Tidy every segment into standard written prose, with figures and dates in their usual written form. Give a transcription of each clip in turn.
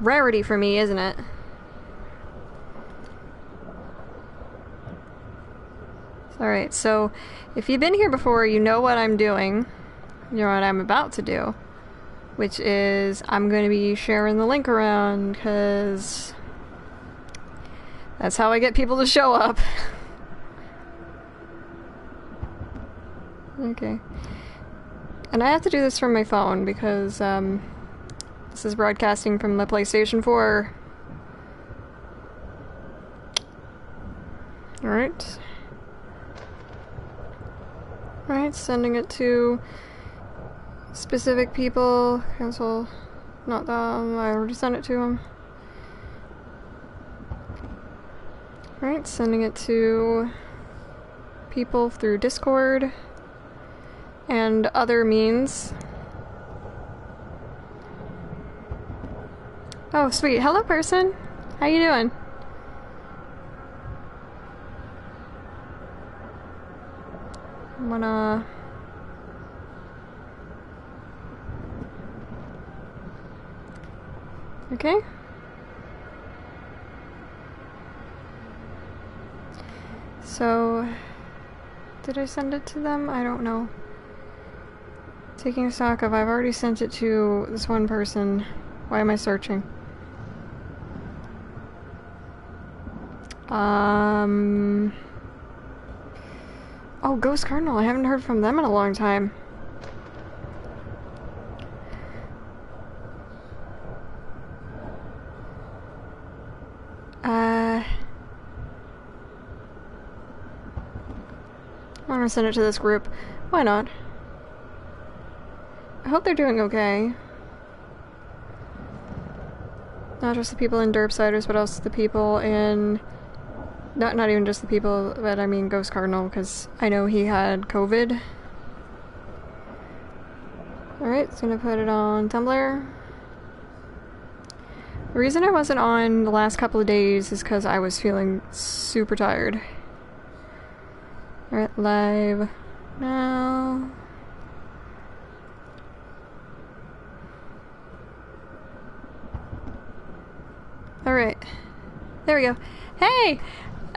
rarity for me, isn't it? Alright, so if you've been here before, you know what I'm doing. You know what I'm about to do. Which is, I'm going to be sharing the link around, because that's how I get people to show up. Okay. And I have to do this from my phone, because this is broadcasting from the PlayStation 4. Alright. Alright, sending it to specific people. Cancel. Not them. I already sent it to them. Alright, sending it to people through Discord and other means. Oh, sweet. Hello, person. How you doing? I'm gonna... Okay. So, did I send it to them? I don't know. Taking stock of, I've already sent it to this one person. Why am I searching? Oh, Ghost Cardinal. I haven't heard from them in a long time. I'm gonna send it to this group. Why not? I hope they're doing okay. Not just the people in Darksiders, but also the people in... Not even just the people, but I mean Ghost Cardinal, because I know he had COVID. Alright, it's gonna put it on Tumblr. The reason I wasn't on the last couple of days is because I was feeling super tired. Alright, live now. Alright. There we go. Hey!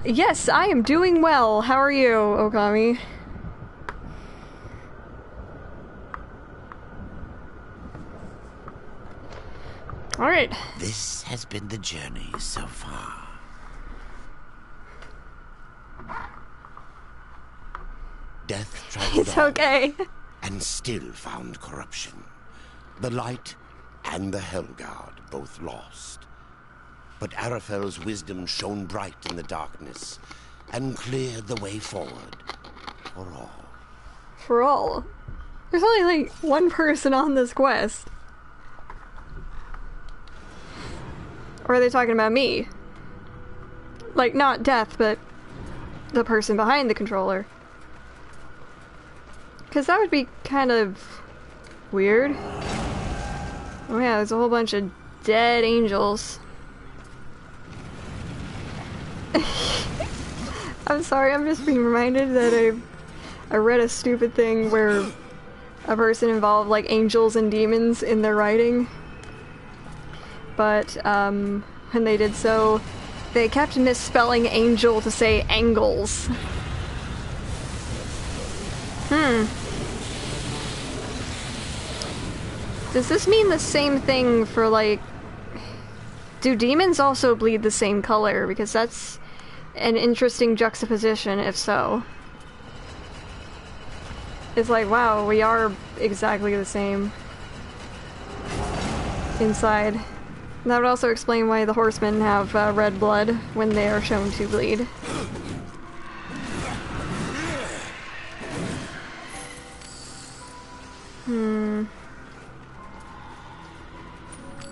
Yes, I am doing well. How are you, Okami? Alright. This has been the journey so far. Death traveled It's okay. and still found corruption. The light and the Hellguard both lost. But Arafel's wisdom shone bright in the darkness and cleared the way forward for all. For all? There's only like one person on this quest. Or are they talking about me? Like, not Death, but the person behind the controller. Because that would be kind of weird. Oh yeah, there's a whole bunch of dead angels. I'm sorry, I'm just being reminded that I read a stupid thing where a person involved like angels and demons in their writing. But when they did so, they kept misspelling angel to say angles. Does this mean the same thing for like... Do demons also bleed the same color? Because that's an interesting juxtaposition, if so. It's like, wow, we are exactly the same inside. That would also explain why the horsemen have red blood when they are shown to bleed.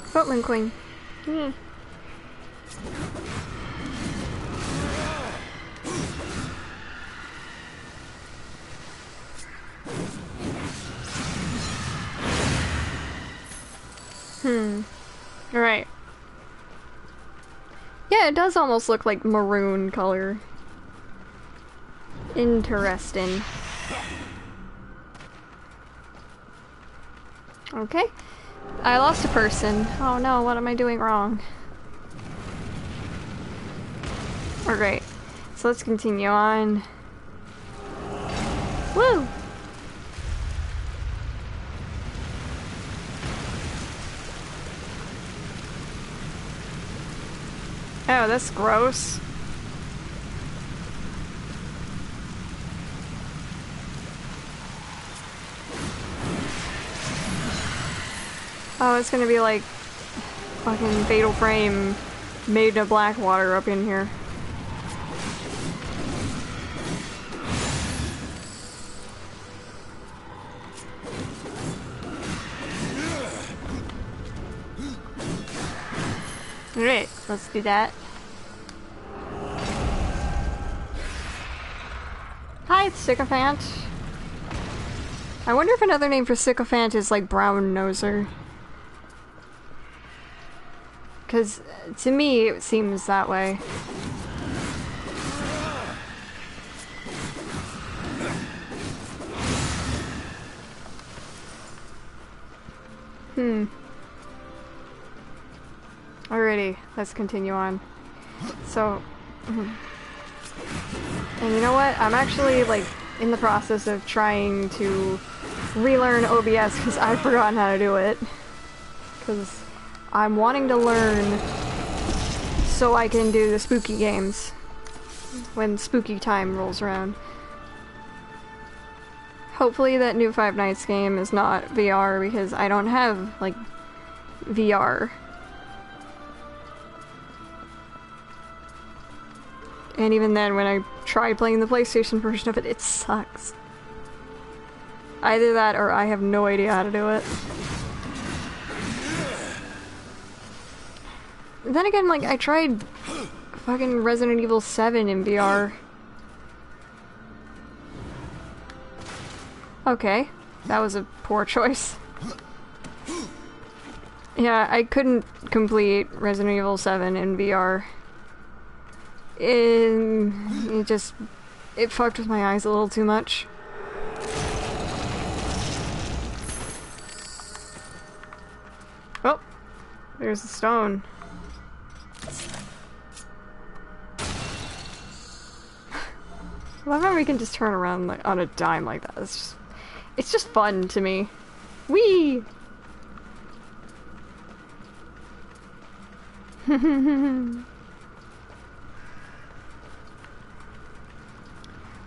Footman Queen. Alright. Yeah, it does almost look like maroon color. Interesting. Okay. I lost a person. Oh no, what am I doing wrong? Alright, so let's continue on. Woo! Oh, that's gross. Oh, it's gonna be like fucking Fatal Frame made of black water up in here. Alright, let's do that. Hi, Sycophant. I wonder if another name for Sycophant is like brown noser. Because to me, it seems that way. Alrighty, let's continue on. So, and you know what? I'm actually like in the process of trying to relearn OBS because I've forgotten how to do it. Because I'm wanting to learn so I can do the spooky games when spooky time rolls around. Hopefully that new Five Nights game is not VR because I don't have like VR. And even then, when I tried playing the PlayStation version of it, it sucks. Either that or I have no idea how to do it. Then again, like, I tried fucking Resident Evil 7 in VR. Okay, that was a poor choice. Yeah, I couldn't complete Resident Evil 7 in VR. It fucked with my eyes a little too much. Oh, there's a stone. I love how we can just turn around like on a dime like that. It's just fun to me. Whee!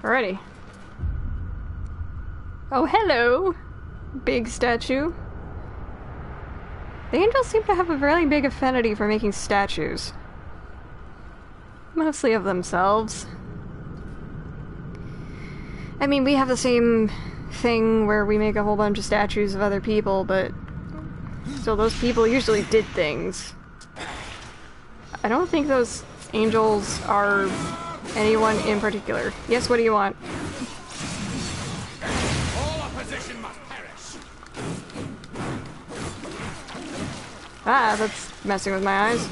Alrighty. Oh, hello! Big statue. The angels seem to have a very big affinity for making statues. Mostly of themselves. I mean, we have the same thing where we make a whole bunch of statues of other people, but still, those people usually did things. I don't think those angels are anyone in particular. Yes, what do you want? All opposition must perish. Ah, that's messing with my eyes.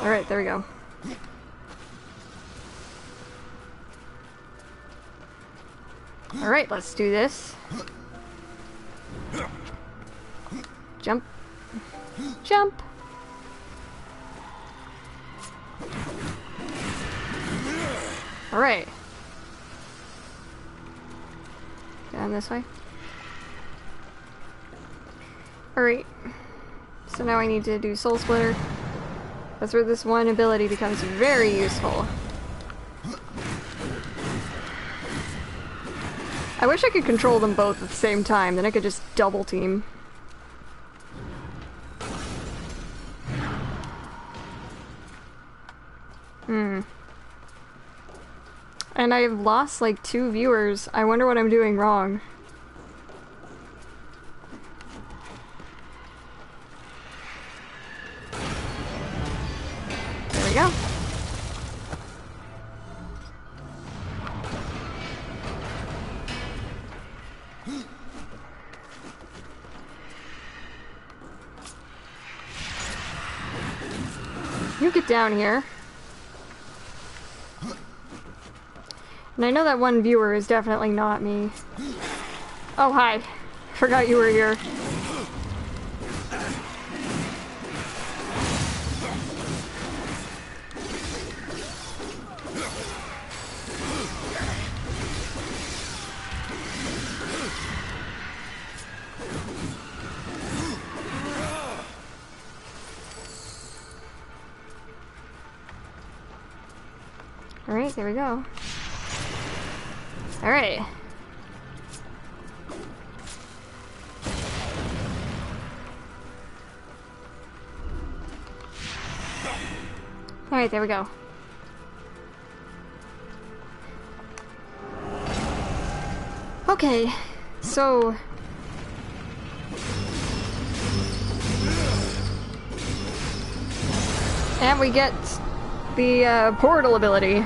Alright, there we go. Alright, let's do this. Jump. Jump! Alright. Down this way. Alright. So now I need to do Soul Splitter. That's where this one ability becomes very useful. I wish I could control them both at the same time, then I could just double team. And I've lost like 2 viewers. I wonder what I'm doing wrong. There we go. You get down here. And I know that one viewer is definitely not me. Oh, hi. Forgot you were here. Alright, there we go. Alright. Alright, there we go. Okay, so... and we get the portal ability.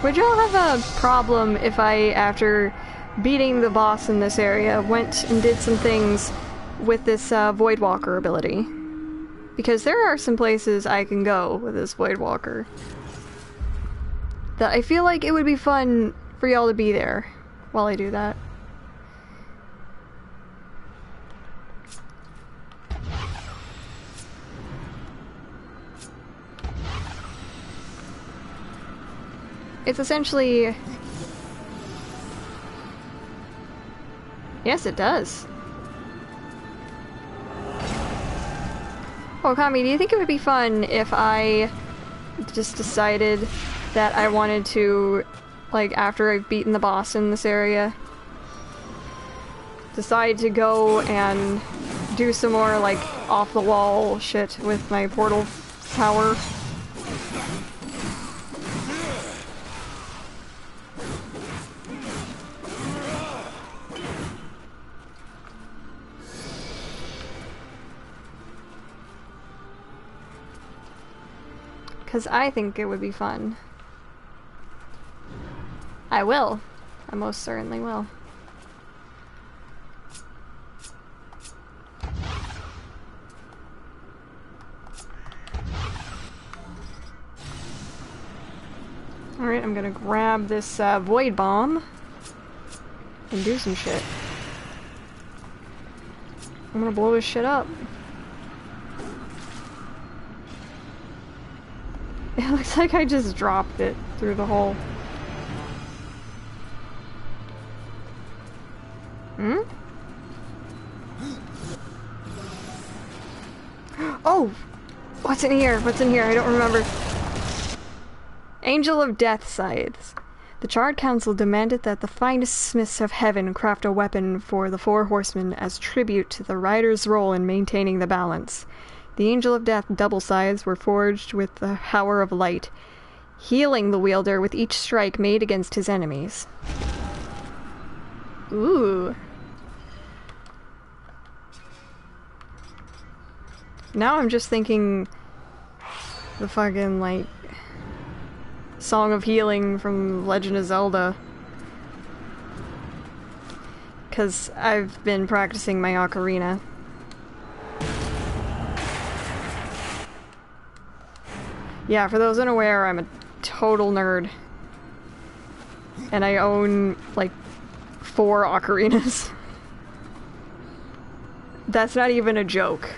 Would y'all have a problem if I, after beating the boss in this area, went and did some things with this Voidwalker ability? Because there are some places I can go with this Voidwalker that I feel like it would be fun for y'all to be there while I do that. It's essentially... yes, it does. Oh, Kami, do you think it would be fun if I just decided that I wanted to, like, after I've beaten the boss in this area, decide to go and do some more, like, off-the-wall shit with my portal power? Because I think it would be fun. I will. I most certainly will. Alright, I'm gonna grab this Void Bomb and do some shit. I'm gonna blow this shit up. It looks like I just dropped it through the hole. Hmm? Oh! What's in here? What's in here? I don't remember. Angel of Death Scythes. The Charred Council demanded that the finest smiths of heaven craft a weapon for the Four Horsemen as tribute to the rider's role in maintaining the balance. The Angel of Death double scythes were forged with the power of light, healing the wielder with each strike made against his enemies. Ooh. Now I'm just thinking the fucking, like, Song of Healing from Legend of Zelda. 'Cause I've been practicing my ocarina. Yeah, for those unaware, I'm a total nerd. And I own, like, 4 ocarinas. That's not even a joke.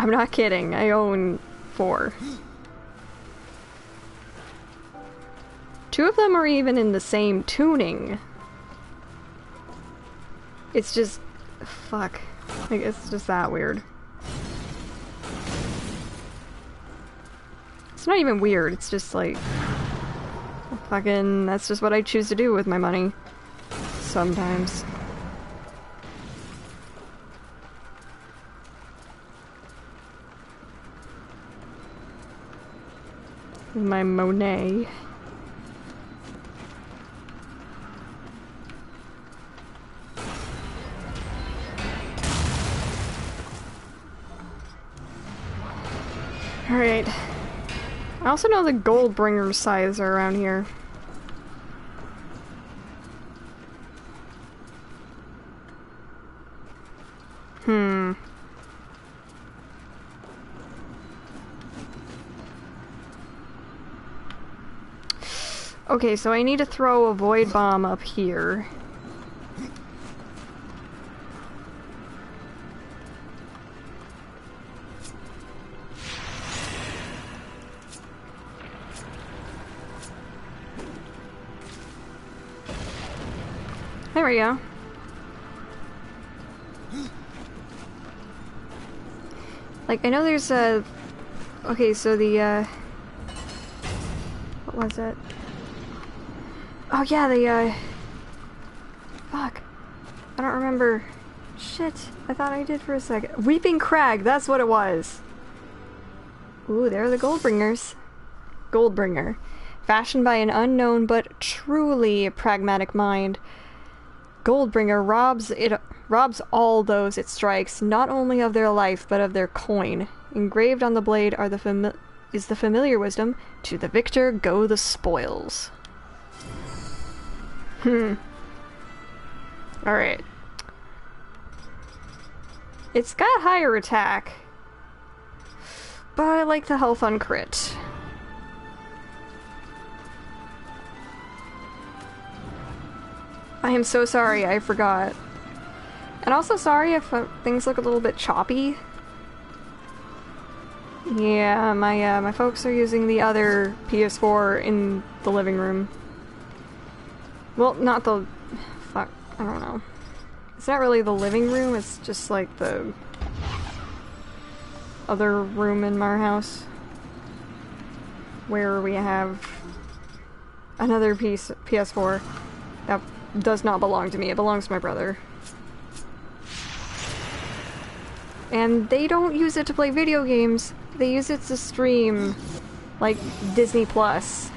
I'm not kidding, I own 4. 2 of them are even in the same tuning. It's just... fuck. Like, it's just that weird. It's not even weird, it's just like... fucking... that's just what I choose to do with my money. Sometimes. My Monet. Alright. I also know the Goldbringer scythes are around here. Okay, so I need to throw a void bomb up here. There we go. Like, I know there's a... Okay, so the, what was it? Oh yeah, the, fuck. I don't remember. Shit. I thought I did for a second. Weeping Crag, that's what it was! Ooh, they're the Goldbringers. Goldbringer. Fashioned by an unknown but truly pragmatic mind, Goldbringer robs all those it strikes, not only of their life, but of their coin. Engraved on the blade are is the familiar wisdom, to the victor go the spoils. Alright. It's got higher attack, but I like the health on crit. I am so sorry, I forgot. And also sorry if things look a little bit choppy. Yeah, my folks are using the other PS4 in the living room. Well, not the... fuck, I don't know. It's not really the living room, it's just like the other room in our house. Where we have another PS4 that does not belong to me, it belongs to my brother. And they don't use it to play video games, they use it to stream, like, Disney Plus.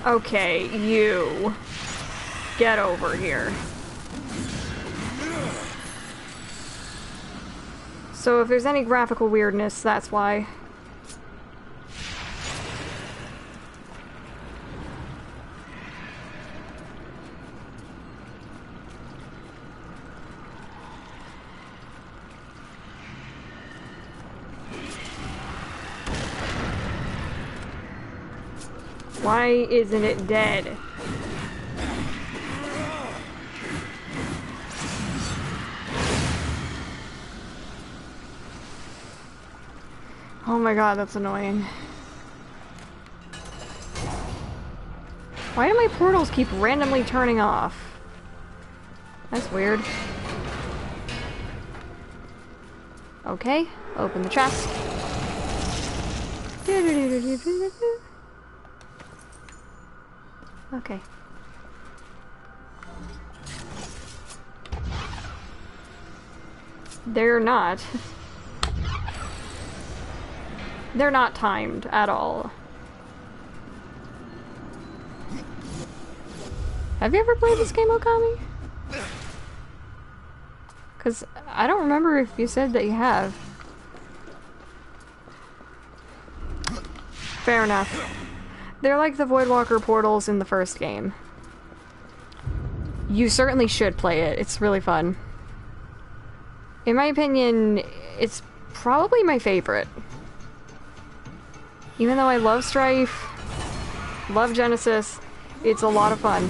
Okay, you. Get over here. So if there's any graphical weirdness, that's why. Why isn't it dead? Oh my god, that's annoying. Why do my portals keep randomly turning off? That's weird. Okay, open the chest. Okay. They're not. They're not timed at all. Have you ever played this game, Okami? Because I don't remember if you said that you have. Fair enough. They're like the Voidwalker portals in the first game. You certainly should play it. It's really fun. In my opinion, it's probably my favorite. Even though I love Strife, love Genesis, it's a lot of fun.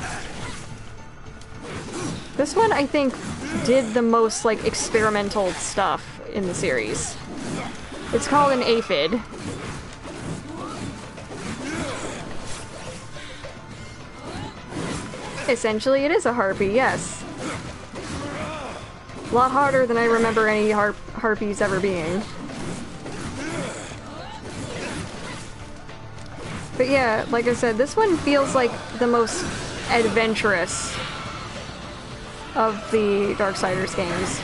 This one, I think, did the most, like, experimental stuff in the series. It's called an aphid. Essentially, it is a harpy, yes. A lot harder than I remember any harpies ever being. But yeah, like I said, this one feels like the most adventurous of the Darksiders games.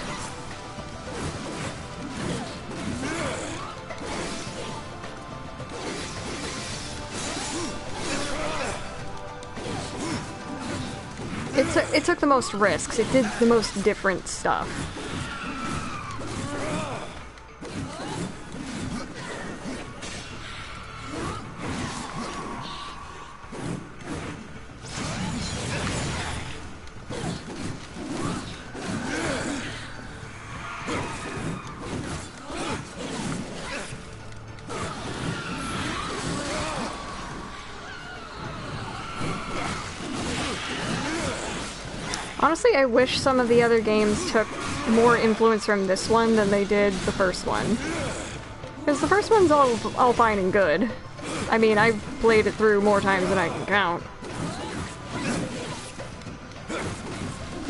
It took the most risks. It did the most different stuff. Honestly, I wish some of the other games took more influence from this one than they did the first one. Because the first one's all fine and good. I mean, I've played it through more times than I can count.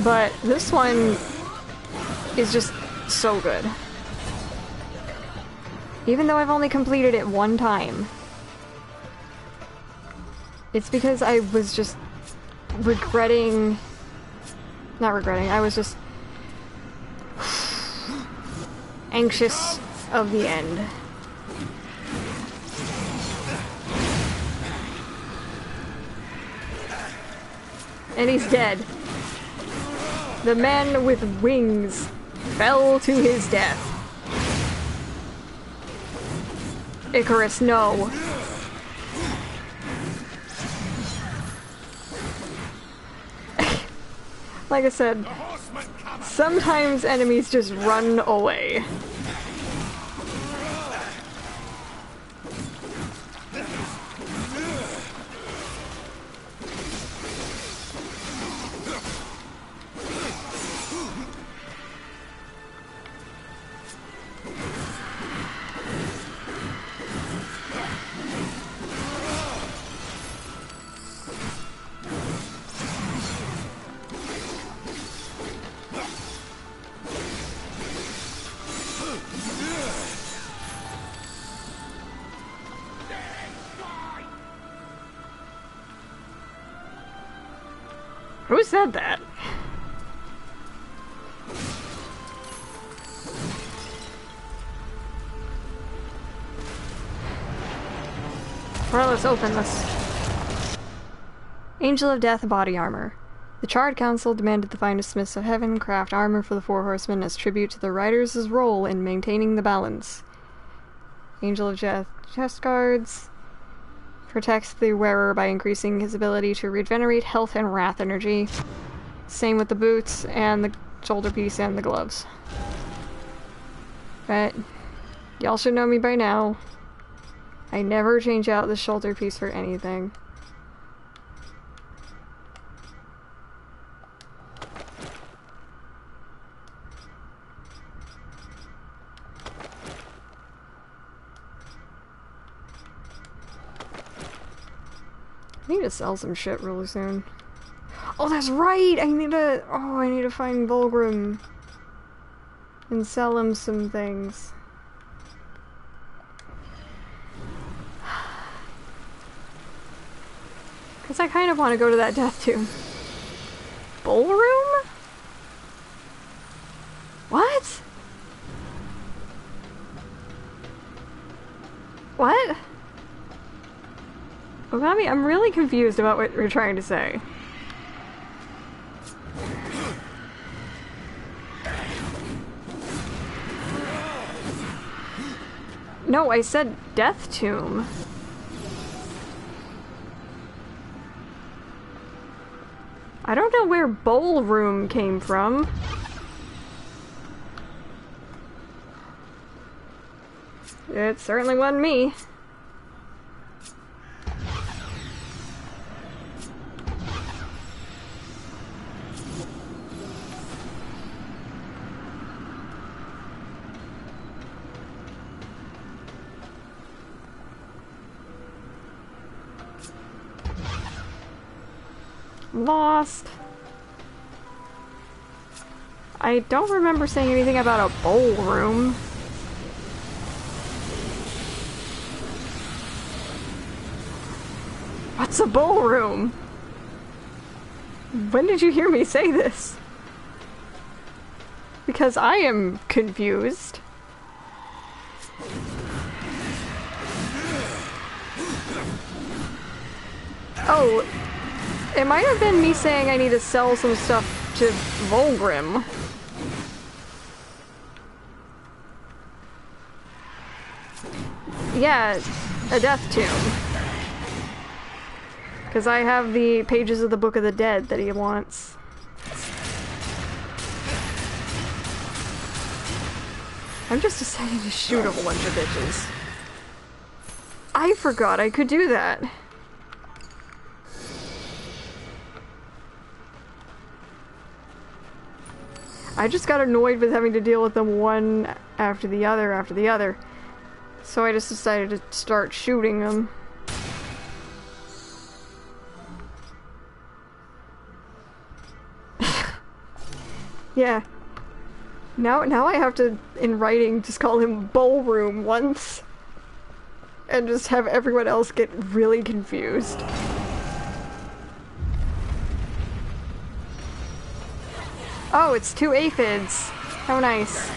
But this one is just so good. Even though I've only completed it one time. It's because I was just regretting... Not regretting, I was just anxious of the end. And he's dead. The man with wings fell to his death. Icarus, no. Like I said, sometimes enemies just run away. Who said that? Well, let's open this. Angel of Death body armor. The Charred Council demanded the finest smiths of heaven craft armor for the Four Horsemen as tribute to the riders' role in maintaining the balance. Angel of Death chest guards. Protects the wearer by increasing his ability to regenerate health and wrath energy. Same with the boots and the shoulder piece and the gloves. But y'all should know me by now. I never change out the shoulder piece for anything. I need to sell some shit really soon. Oh, that's right! I need to find Volgrim and sell him some things. Because I kind of want to go to that death tomb. Ballroom? What? What? Ogami, I'm really confused about what you're trying to say. No, I said death tomb. I don't know where ballroom came from. It certainly wasn't me. Lost. I don't remember saying anything about a ballroom. What's a ballroom? When did you hear me say this? Because I am confused. Oh, it might have been me saying I need to sell some stuff to Volgrim. Yeah, a death tomb. Because I have the pages of the Book of the Dead that he wants. I'm just deciding to shoot a whole bunch of bitches. I forgot I could do that. I just got annoyed with having to deal with them one after the other after the other. So I just decided to start shooting them. Yeah. Now I have to, in writing, just call him Ballroom once. And just have everyone else get really confused. Oh, it's 2 aphids. How nice.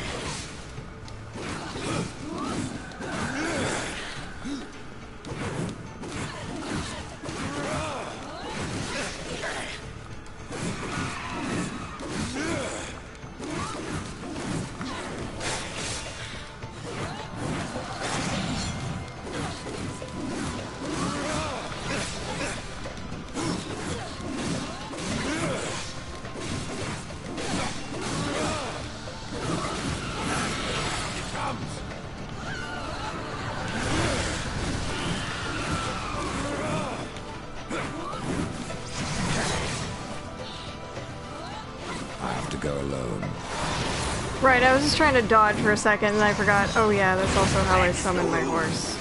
Right, I was just trying to dodge for a second and I forgot, oh yeah, that's also how I summon my horse.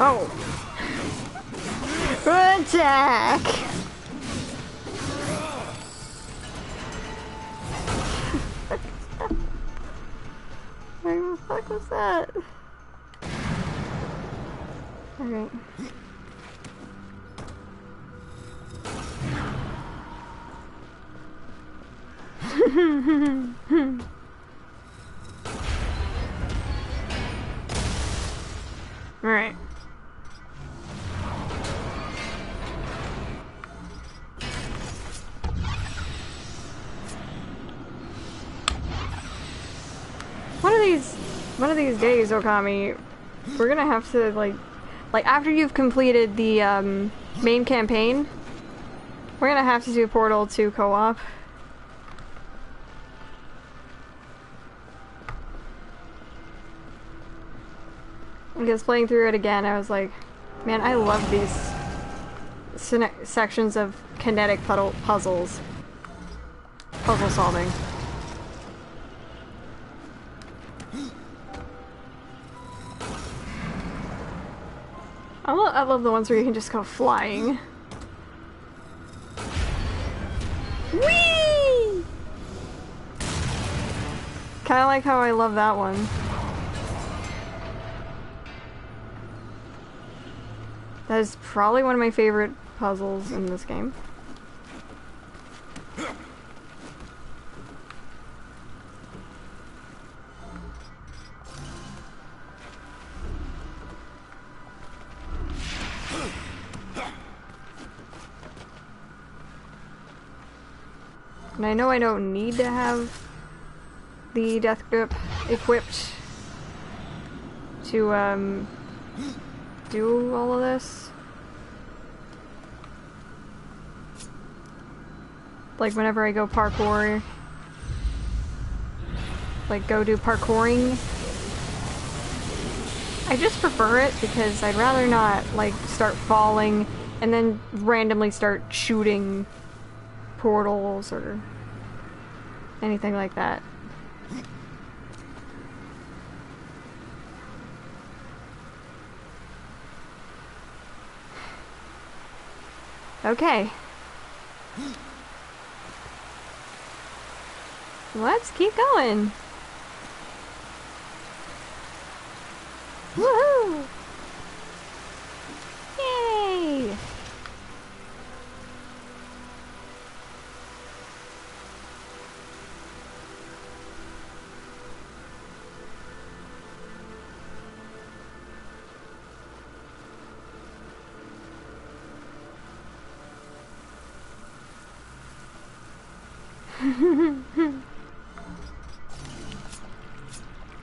Oh. Attack! What the fuck was that? Alright. Alright. One of these days, Okami, we're gonna have to, like after you've completed the, main campaign, we're gonna have to do Portal 2 co-op. Because playing through it again, I was like, man, I love these sections of kinetic puzzle solving. I love the ones where you can just go flying. Whee! Kinda like how I love that one. That is probably one of my favorite puzzles in this game. And I know I don't need to have the death grip equipped to, do all of this. Like whenever I go parkour, like go do parkouring, I just prefer it because I'd rather not like start falling and then randomly start shooting portals or anything like that. Okay. Let's keep going. Woohoo! Yay!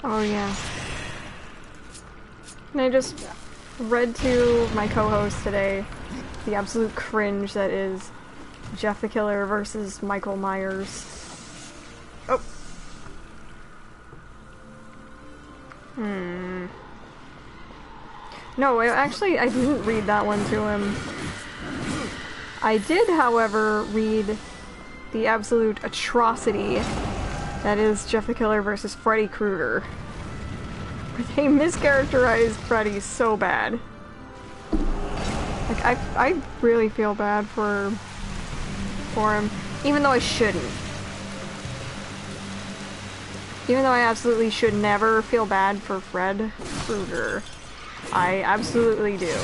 Oh yeah. And I just read to my co-host today the absolute cringe that is Jeff the Killer versus Michael Myers. Oh. No, actually, I didn't read that one to him. I did, however, read the absolute atrocity that is Jeff the Killer versus Freddy Krueger. They mischaracterized Freddy so bad. Like, I really feel bad for him, even though I shouldn't. Even though I absolutely should never feel bad for Fred Krueger. I absolutely do.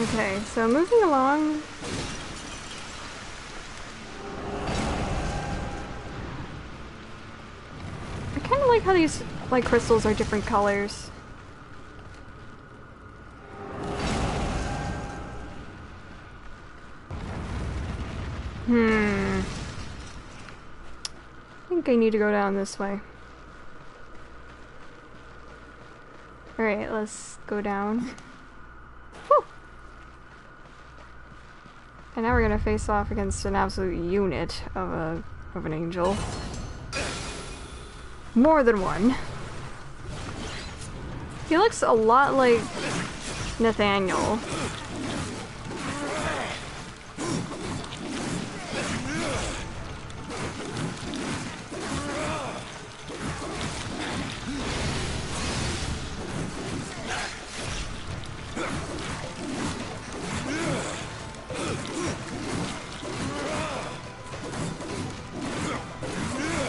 Okay, so moving along. I kind of like how these, like, crystals are different colors. I think I need to go down this way. Alright, let's go down. And now we're gonna face off against an absolute unit of an angel. More than one. He looks a lot like Nathaniel.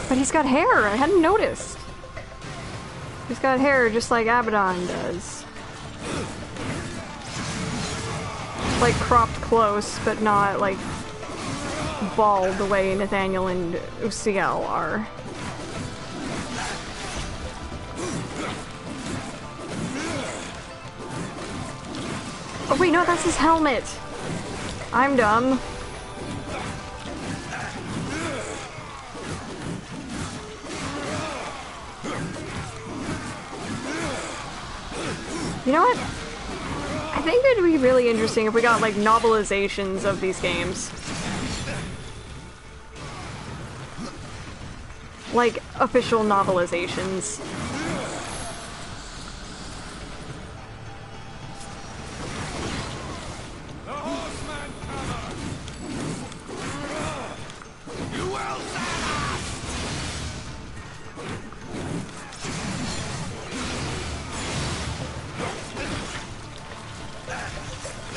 But he's got hair! I hadn't noticed! He's got hair just like Abaddon does. Like cropped close, but not like bald the way Nathaniel and Uciel are. Oh wait, no, that's his helmet! I'm dumb. You know what? I think it'd be really interesting if we got, like, novelizations of these games. Like, official novelizations. The horseman cover! You will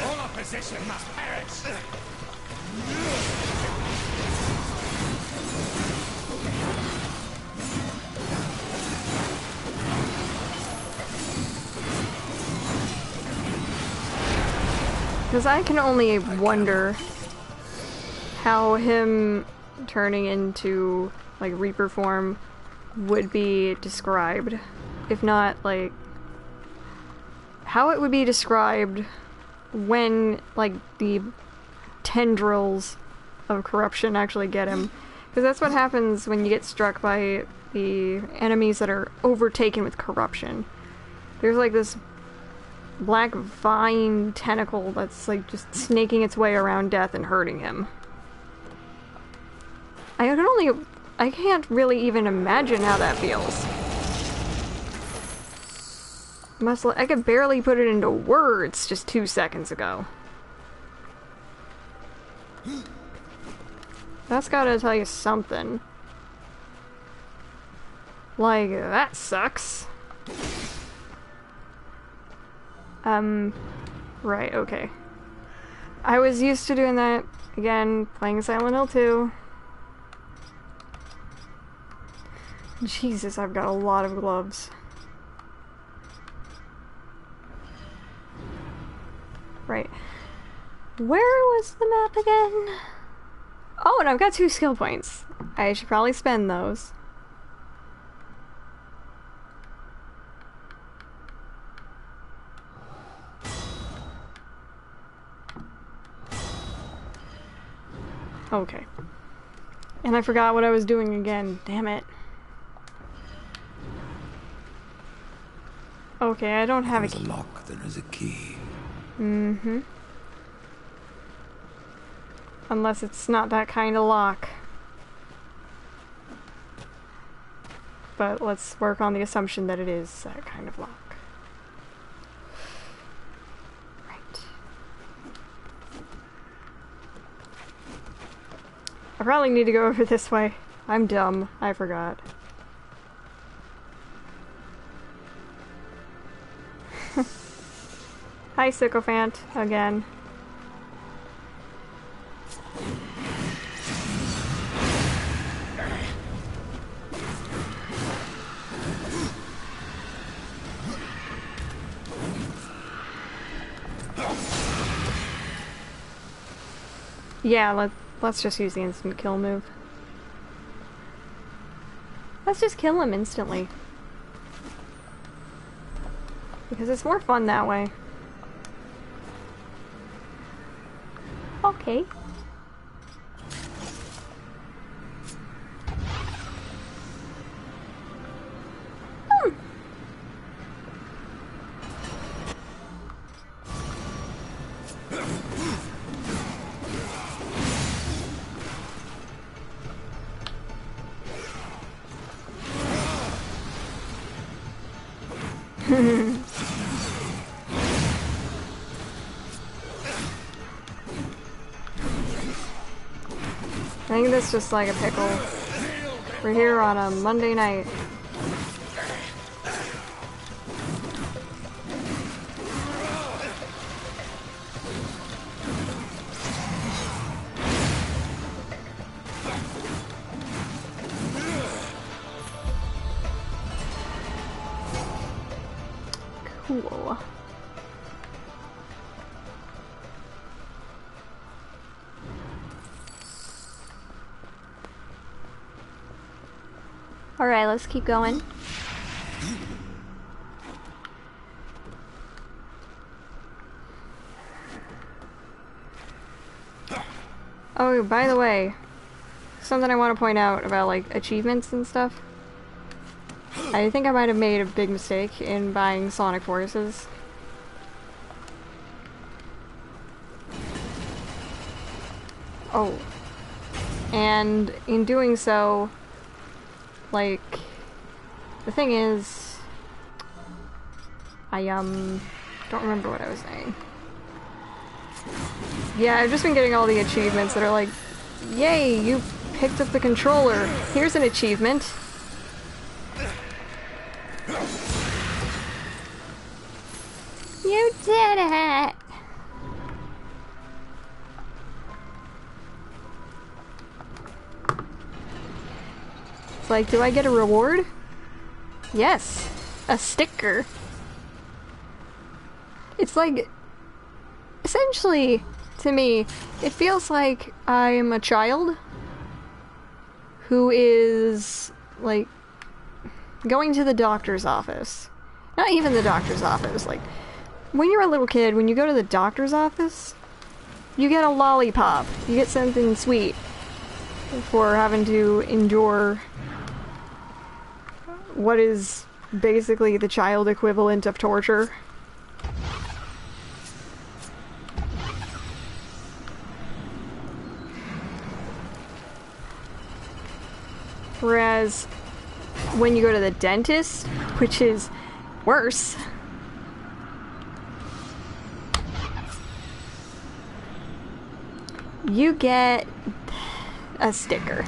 all opposition must perish! Because I can only wonder how him turning into, like, Reaper form would be described. If not, like, how it would be described when, like, the tendrils of corruption actually get him. Because that's what happens when you get struck by the enemies that are overtaken with corruption. There's, like, this black vine tentacle that's, like, just snaking its way around Death and hurting him. I can't really even imagine how that feels. I could barely put it into words just 2 seconds ago. That's gotta tell you something. Like, that sucks. Right, okay. I was used to doing that, again, playing Silent Hill 2. Jesus, I've got a lot of gloves. Right. Where was the map again? Oh, and I've got 2 skill points. I should probably spend those. Okay. And I forgot what I was doing again. Damn it. Okay, I don't have a key. There's a lock, there is a key. Mm-hmm. Unless it's not that kind of lock. But let's work on the assumption that it is that kind of lock. Right. I probably need to go over this way. I'm dumb. I forgot. Hi, Sycophant, again. Yeah, let's just use the instant kill move. Let's just kill him instantly. Because it's more fun that way. Okay. I think that's just like a pickle. We're here on a Monday night. Cool. Alright, let's keep going. Oh, by the way, something I want to point out about, like, achievements and stuff. I think I might have made a big mistake in buying Sonic Forces. Oh. And in doing so, like, the thing is, I, don't remember what I was saying. Yeah, I've just been getting all the achievements that are like, yay, you picked up the controller. Here's an achievement. You did it! It's like, do I get a reward? Yes! A sticker. It's like, essentially, to me, it feels like I'm a child who is, like, going to the doctor's office. Not even the doctor's office, like, when you're a little kid, when you go to the doctor's office, you get a lollipop. You get something sweet for having to endure what is basically the child equivalent of torture. Whereas, when you go to the dentist, which is worse, you get a sticker.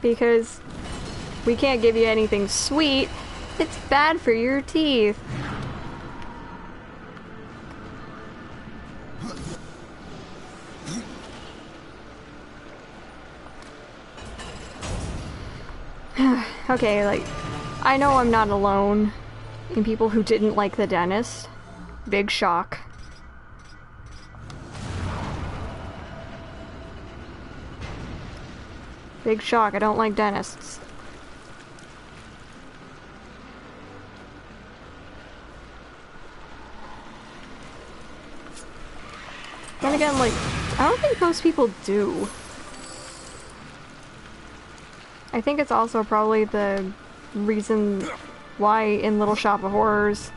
Because we can't give you anything sweet. It's bad for your teeth. Okay, like, I know I'm not alone in people who didn't like the dentist. Big shock. Big shock, I don't like dentists. Then again, like, I don't think most people do. I think it's also probably the reason why in Little Shop of Horrors,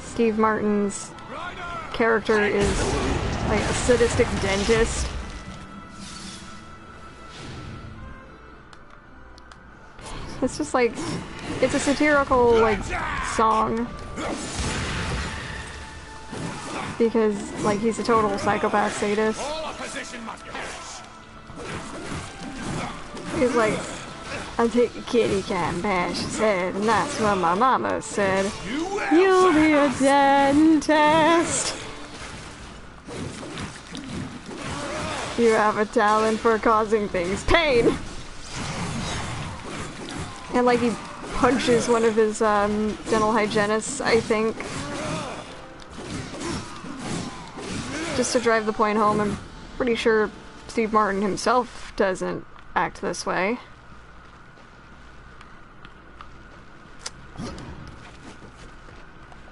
Steve Martin's character is like a sadistic dentist. It's just like, it's a satirical, like, song. Because, like, he's a total psychopath sadist. He's like, I'll take a kitty cat and bash his head, and that's what my mama said. You'll be a dentist. You have a talent for causing things pain. And like he punches one of his dental hygienists, I think. Just to drive the point home, I'm pretty sure Steve Martin himself doesn't act this way.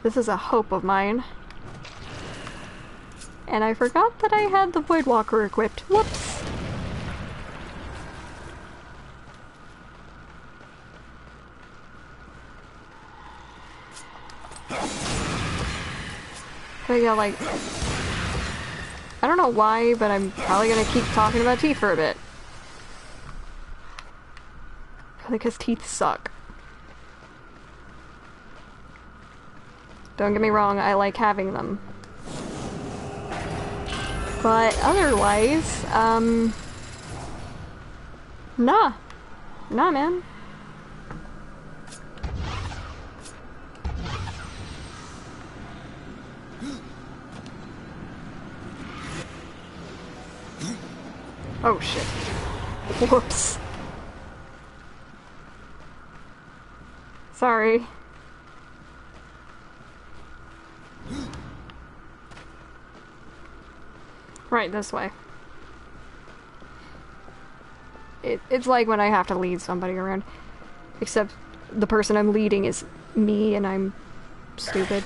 This is a hope of mine. And I forgot that I had the Voidwalker equipped. Whoops! But yeah, like, I don't know why, but I'm probably gonna keep talking about teeth for a bit. Probably because teeth suck. Don't get me wrong, I like having them. But otherwise, nah. Nah, man. Oh shit. Whoops. Sorry. Right, this way. It's like when I have to lead somebody around. Except the person I'm leading is me and I'm stupid.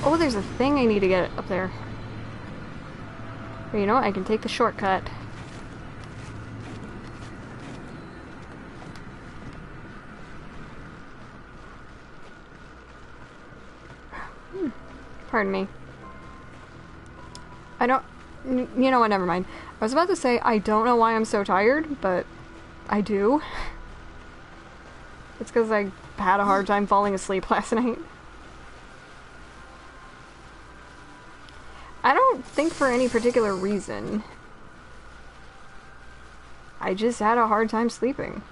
Oh, there's a thing I need to get up there. But you know what? I can take the shortcut. Pardon me. I don't... You know what? Never mind. I was about to say I don't know why I'm so tired, but I do. It's because I had a hard time falling asleep last night. I don't think for any particular reason. I just had a hard time sleeping.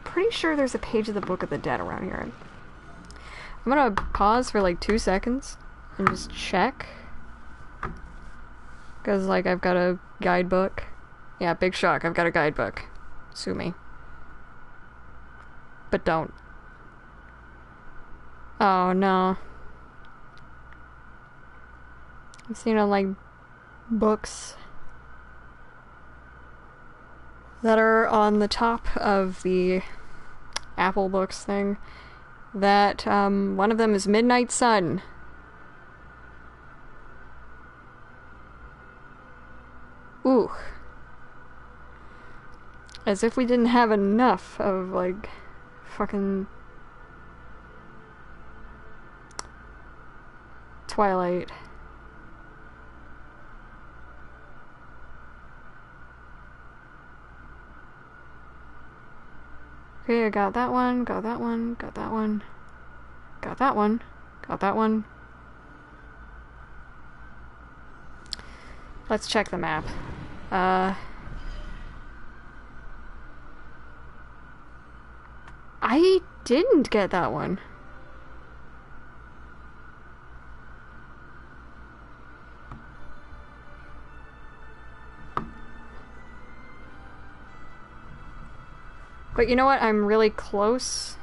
Pretty sure there's a page of the Book of the Dead around here. I'm gonna pause for like 2 seconds and just check. Because, like, I've got a guidebook. Yeah, big shock, I've got a guidebook. Sue me. But don't. Oh no. I've seen on like books that are on the top of the Apple Books thing that one of them is Midnight Sun. Ooh. As if we didn't have enough of like fucking Twilight. Okay, I got that one, got that one, got that one, got that one, got that one. Let's check the map. I didn't get that one. But you know what? I'm really close.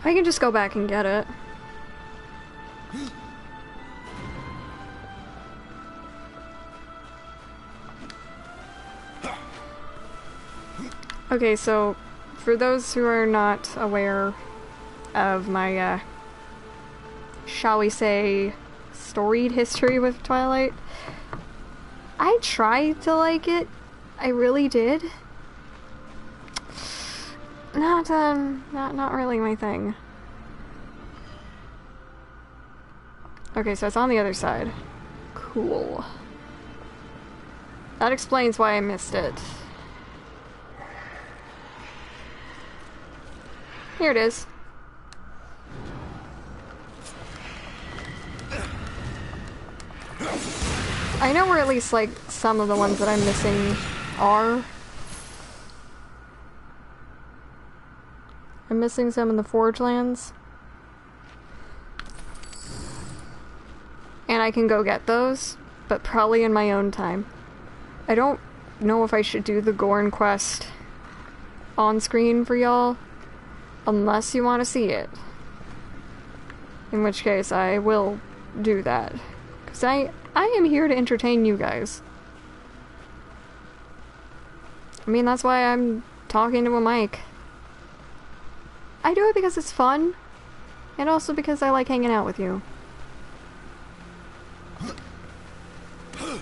I can just go back and get it. Okay, so for those who are not aware of my, shall we say, storied history with Twilight, I tried to like it. I really did. Not really my thing. Okay, so it's on the other side. Cool. That explains why I missed it. Here it is. I know where at least, like, some of the ones that I'm missing are. I'm missing some in the Forge Lands. And I can go get those, but probably in my own time. I don't know if I should do the Gorn quest on screen for y'all, unless you want to see it. In which case, I will do that. Because I am here to entertain you guys. I mean, that's why I'm talking to a mic. I do it because it's fun, and also because I like hanging out with you. I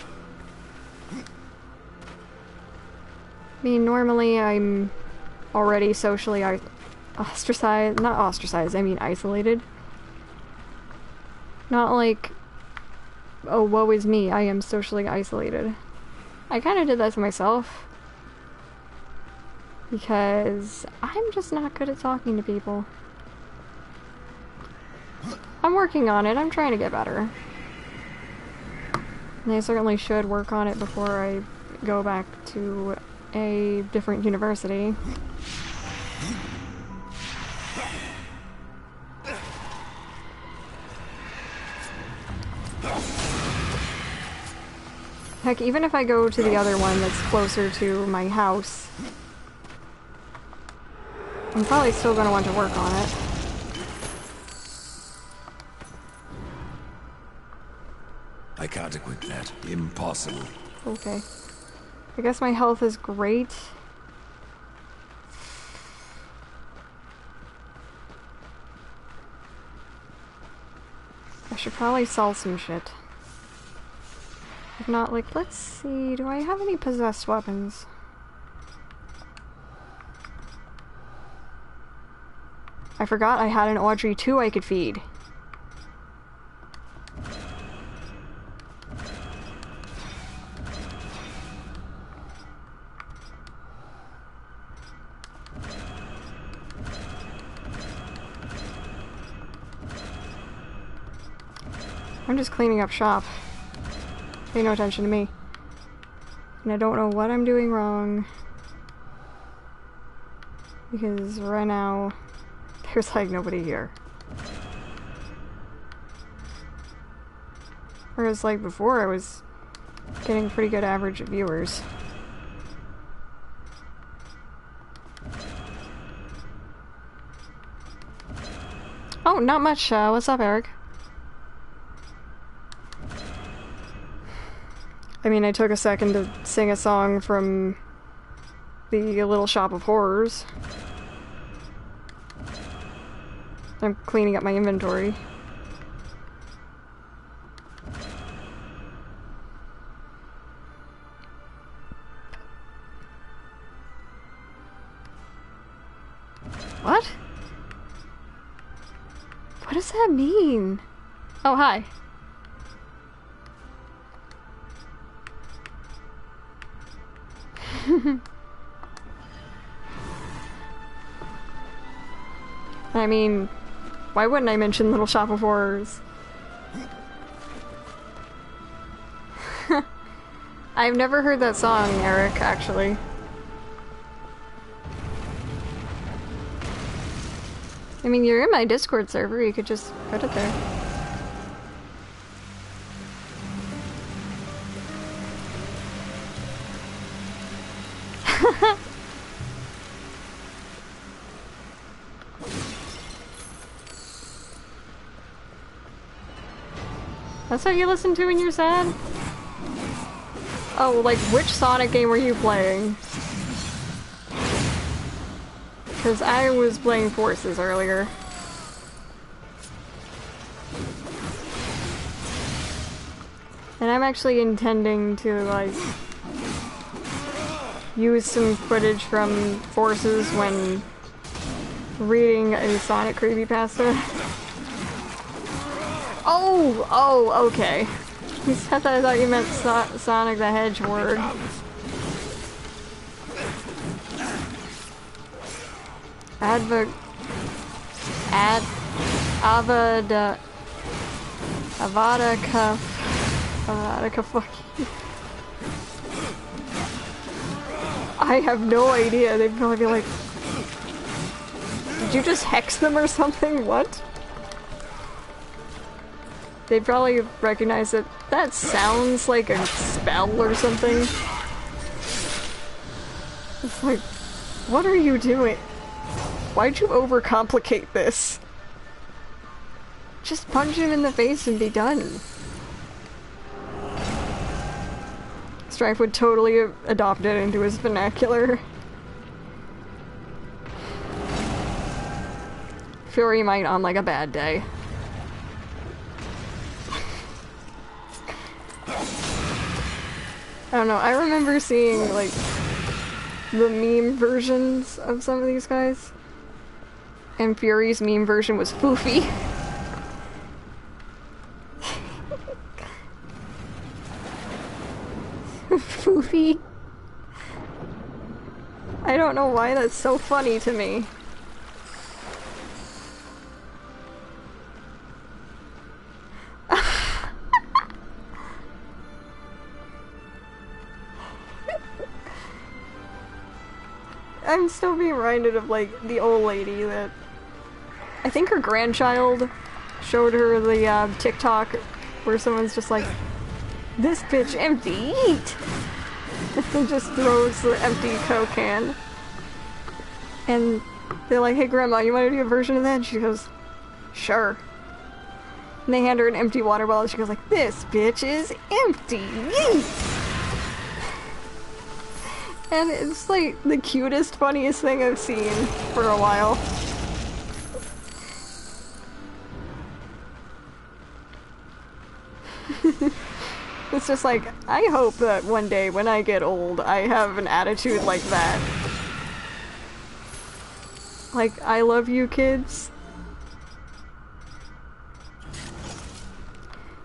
mean, normally I'm already socially ostracized, not ostracized, I mean isolated. Not like, oh, woe is me, I am socially isolated. I kind of did that to myself. Because I'm just not good at talking to people. I'm working on it, I'm trying to get better. And I certainly should work on it before I go back to a different university. Heck, even if I go to the other one that's closer to my house, I'm probably still going to want to work on it. I can't equip that. Impossible. Okay. I guess my health is great. I should probably sell some shit. If not, like, let's see, do I have any possessed weapons? I forgot I had an Audrey 2 I could feed. I'm just cleaning up shop. Pay no attention to me. And I don't know what I'm doing wrong. Because right now, there's like nobody here. Whereas like before I was getting pretty good average of viewers. Oh, not much. What's up, Eric? I mean, I took a second to sing a song from the Little Shop of Horrors. I'm cleaning up my inventory. What? What does that mean? Oh, hi. I mean, why wouldn't I mention Little Shop of Horrors? I've never heard that song, Eric, actually. I mean, you're in my Discord server, you could just put it there. That's what you listen to when you're sad? Oh, like, which Sonic game were you playing? Because I was playing Forces earlier. And I'm actually intending to, like, use some footage from Forces when reading a Sonic creepypasta. Oh, okay. You said that, I thought you meant Sonic the Hedgehog. Avada, fuck you. I have no idea. They'd probably be like, did you just hex them or something? What? They'd probably recognize that that sounds like a spell or something. It's like, what are you doing? Why'd you overcomplicate this? Just punch him in the face and be done. Strife would totally adopt it into his vernacular. Fury might on like a bad day. I don't know, I remember seeing like the meme versions of some of these guys. And Fury's meme version was Foofy. Foofy. I don't know why that's so funny to me. I'm still being reminded of like the old lady that I think her grandchild showed her the TikTok where someone's just like, this bitch empty, eat! And just throws the empty Coke can. And they're like, hey grandma, you wanna do a version of that? And she goes, sure. And they hand her an empty water bottle and she goes like, this bitch is empty, eat! And it's like the cutest, funniest thing I've seen for a while. It's just like, I hope that one day when I get old, I have an attitude like that. Like, I love you kids.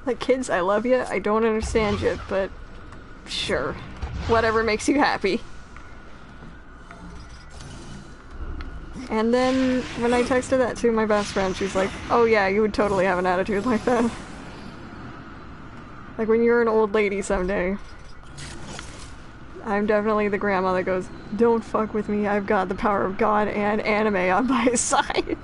Like, kids, I love you. I don't understand you, but sure. Whatever makes you happy. And then, when I texted that to my best friend, she's like, oh yeah, you would totally have an attitude like that. Like, when you're an old lady someday. I'm definitely the grandma that goes, don't fuck with me, I've got the power of God and anime on my side.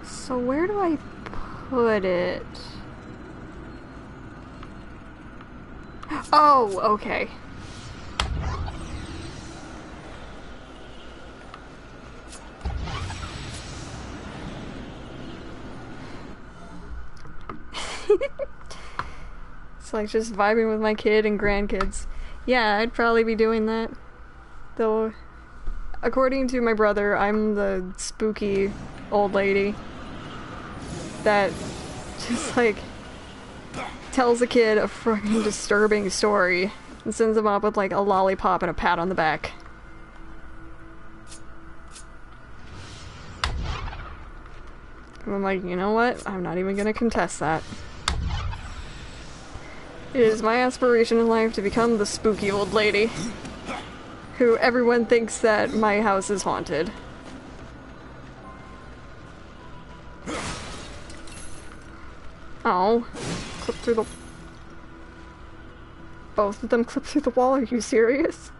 So where do I put it? Oh, okay. It's like just vibing with my kid and grandkids. Yeah, I'd probably be doing that. Though, according to my brother, I'm the spooky old lady that just like tells a kid a fucking disturbing story and sends them up with like a lollipop and a pat on the back. And I'm like, you know what? I'm not even gonna contest that. It is my aspiration in life to become the spooky old lady who everyone thinks that my house is haunted. Oh, clip through the... Both of them clip through the wall, are you serious?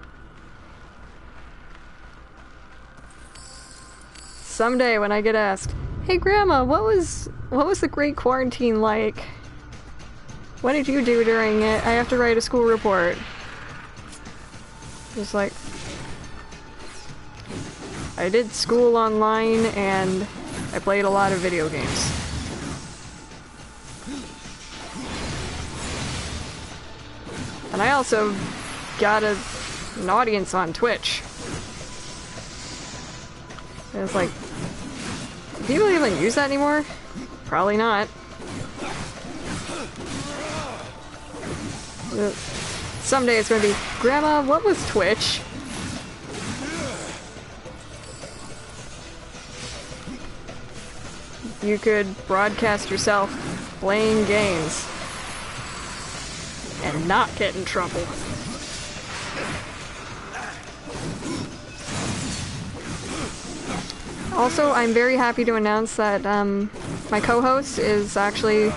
Someday when I get asked, hey grandma, what was the Great Quarantine like? What did you do during it? I have to write a school report. Just like, I did school online and I played a lot of video games. And I also got an audience on Twitch. And it's like, do people even use that anymore? Probably not. Someday it's gonna be, Grandma, what was Twitch? You could broadcast yourself playing games and not get in trouble. Also, I'm very happy to announce that my co-host is actually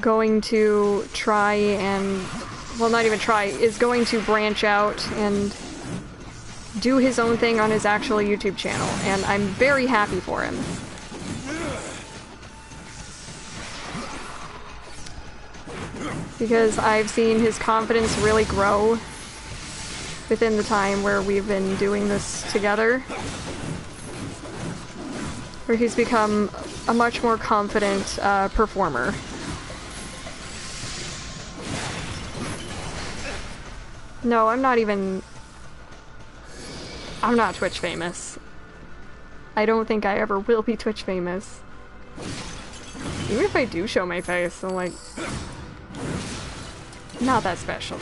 going to try and, well, not even try, is going to branch out and do his own thing on his actual YouTube channel, and I'm very happy for him. Because I've seen his confidence really grow within the time where we've been doing this together. Where he's become a much more confident performer. No, I'm not Twitch famous. I don't think I ever will be Twitch famous. Even if I do show my face, I'm like, not that special.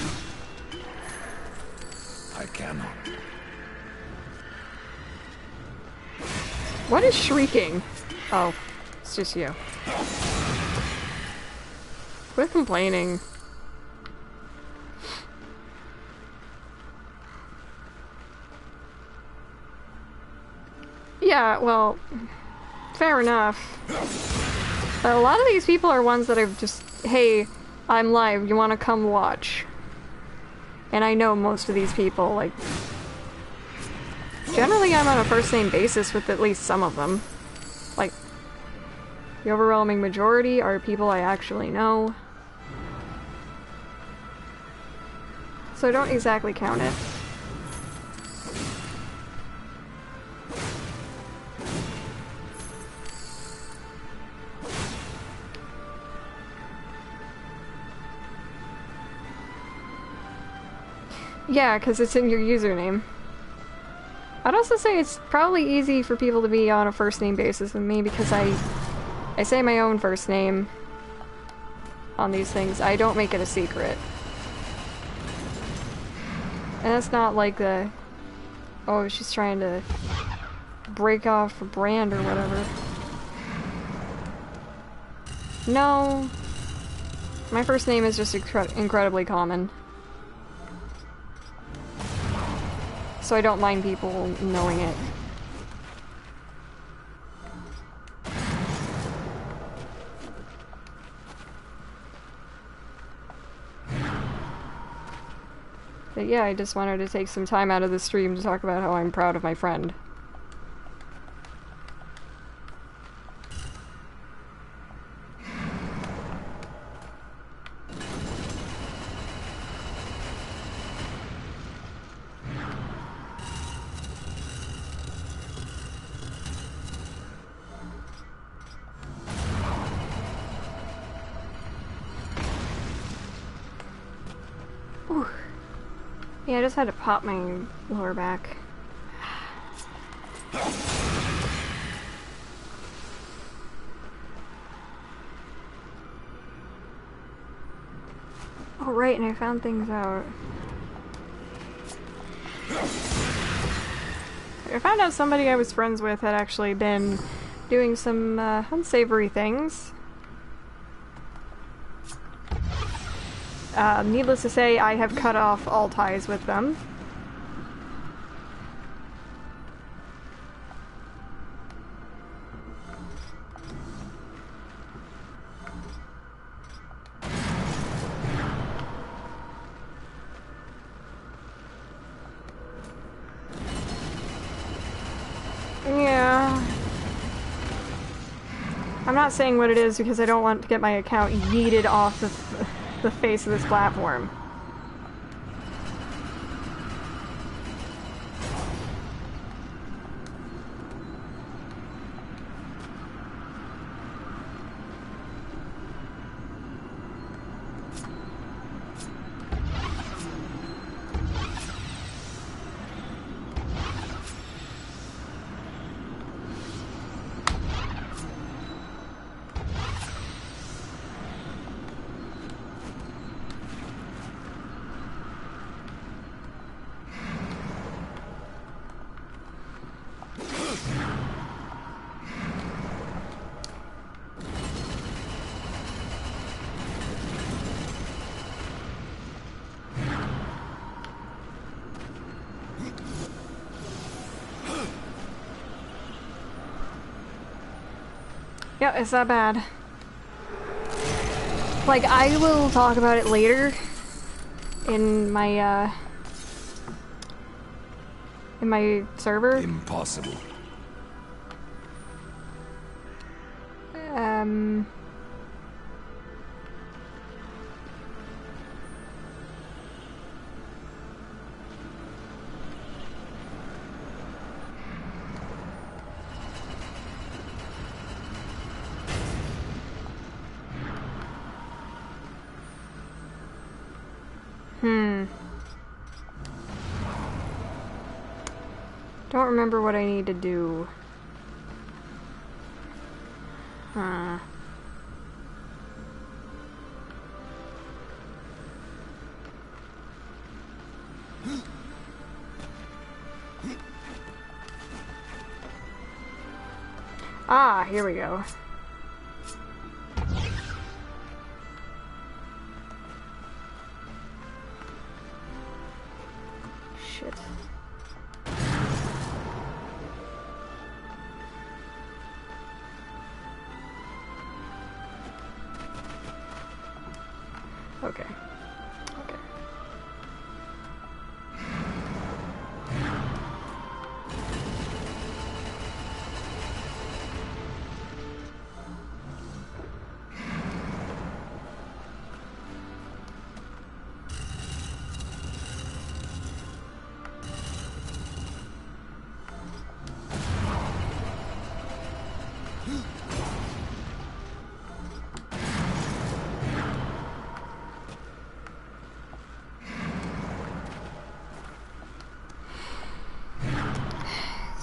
I cannot. What is shrieking? Oh, it's just you. Quit complaining. Yeah, well, fair enough. A lot of these people are ones that I've just, hey, I'm live, you wanna come watch? And I know most of these people, like, generally I'm on a first name basis with at least some of them. Like, the overwhelming majority are people I actually know. So I don't exactly count it. Yeah, because it's in your username. I'd also say it's probably easy for people to be on a first name basis with me because I say my own first name on these things. I don't make it a secret. And that's not like the, oh, she's trying to break off a brand or whatever. No. My first name is just incredibly common. So I don't mind people knowing it. But yeah, I just wanted to take some time out of the stream to talk about how I'm proud of my friend. Yeah, I just had to pop my lower back. Oh right, and I found things out. I found out somebody I was friends with had actually been doing some unsavory things. Needless to say, I have cut off all ties with them. Yeah. I'm not saying what it is because I don't want to get my account yeeted off the face of this platform. Yeah, it's that bad. Like, I will talk about it later in my server. Impossible. Don't remember what I need to do. Huh. Ah, here we go. Shit. Okay. Okay.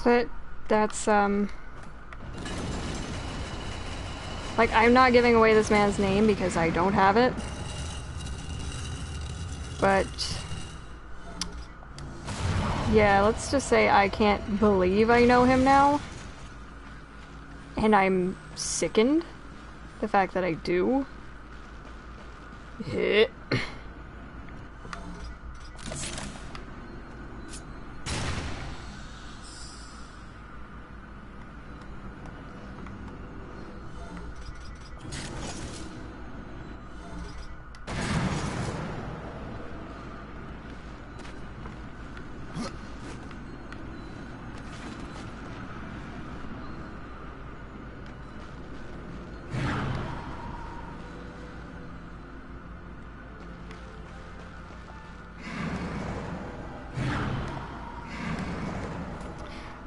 But that's, like, I'm not giving away this man's name because I don't have it. But yeah, let's just say I can't believe I know him now. And I'm sickened. The fact that I do.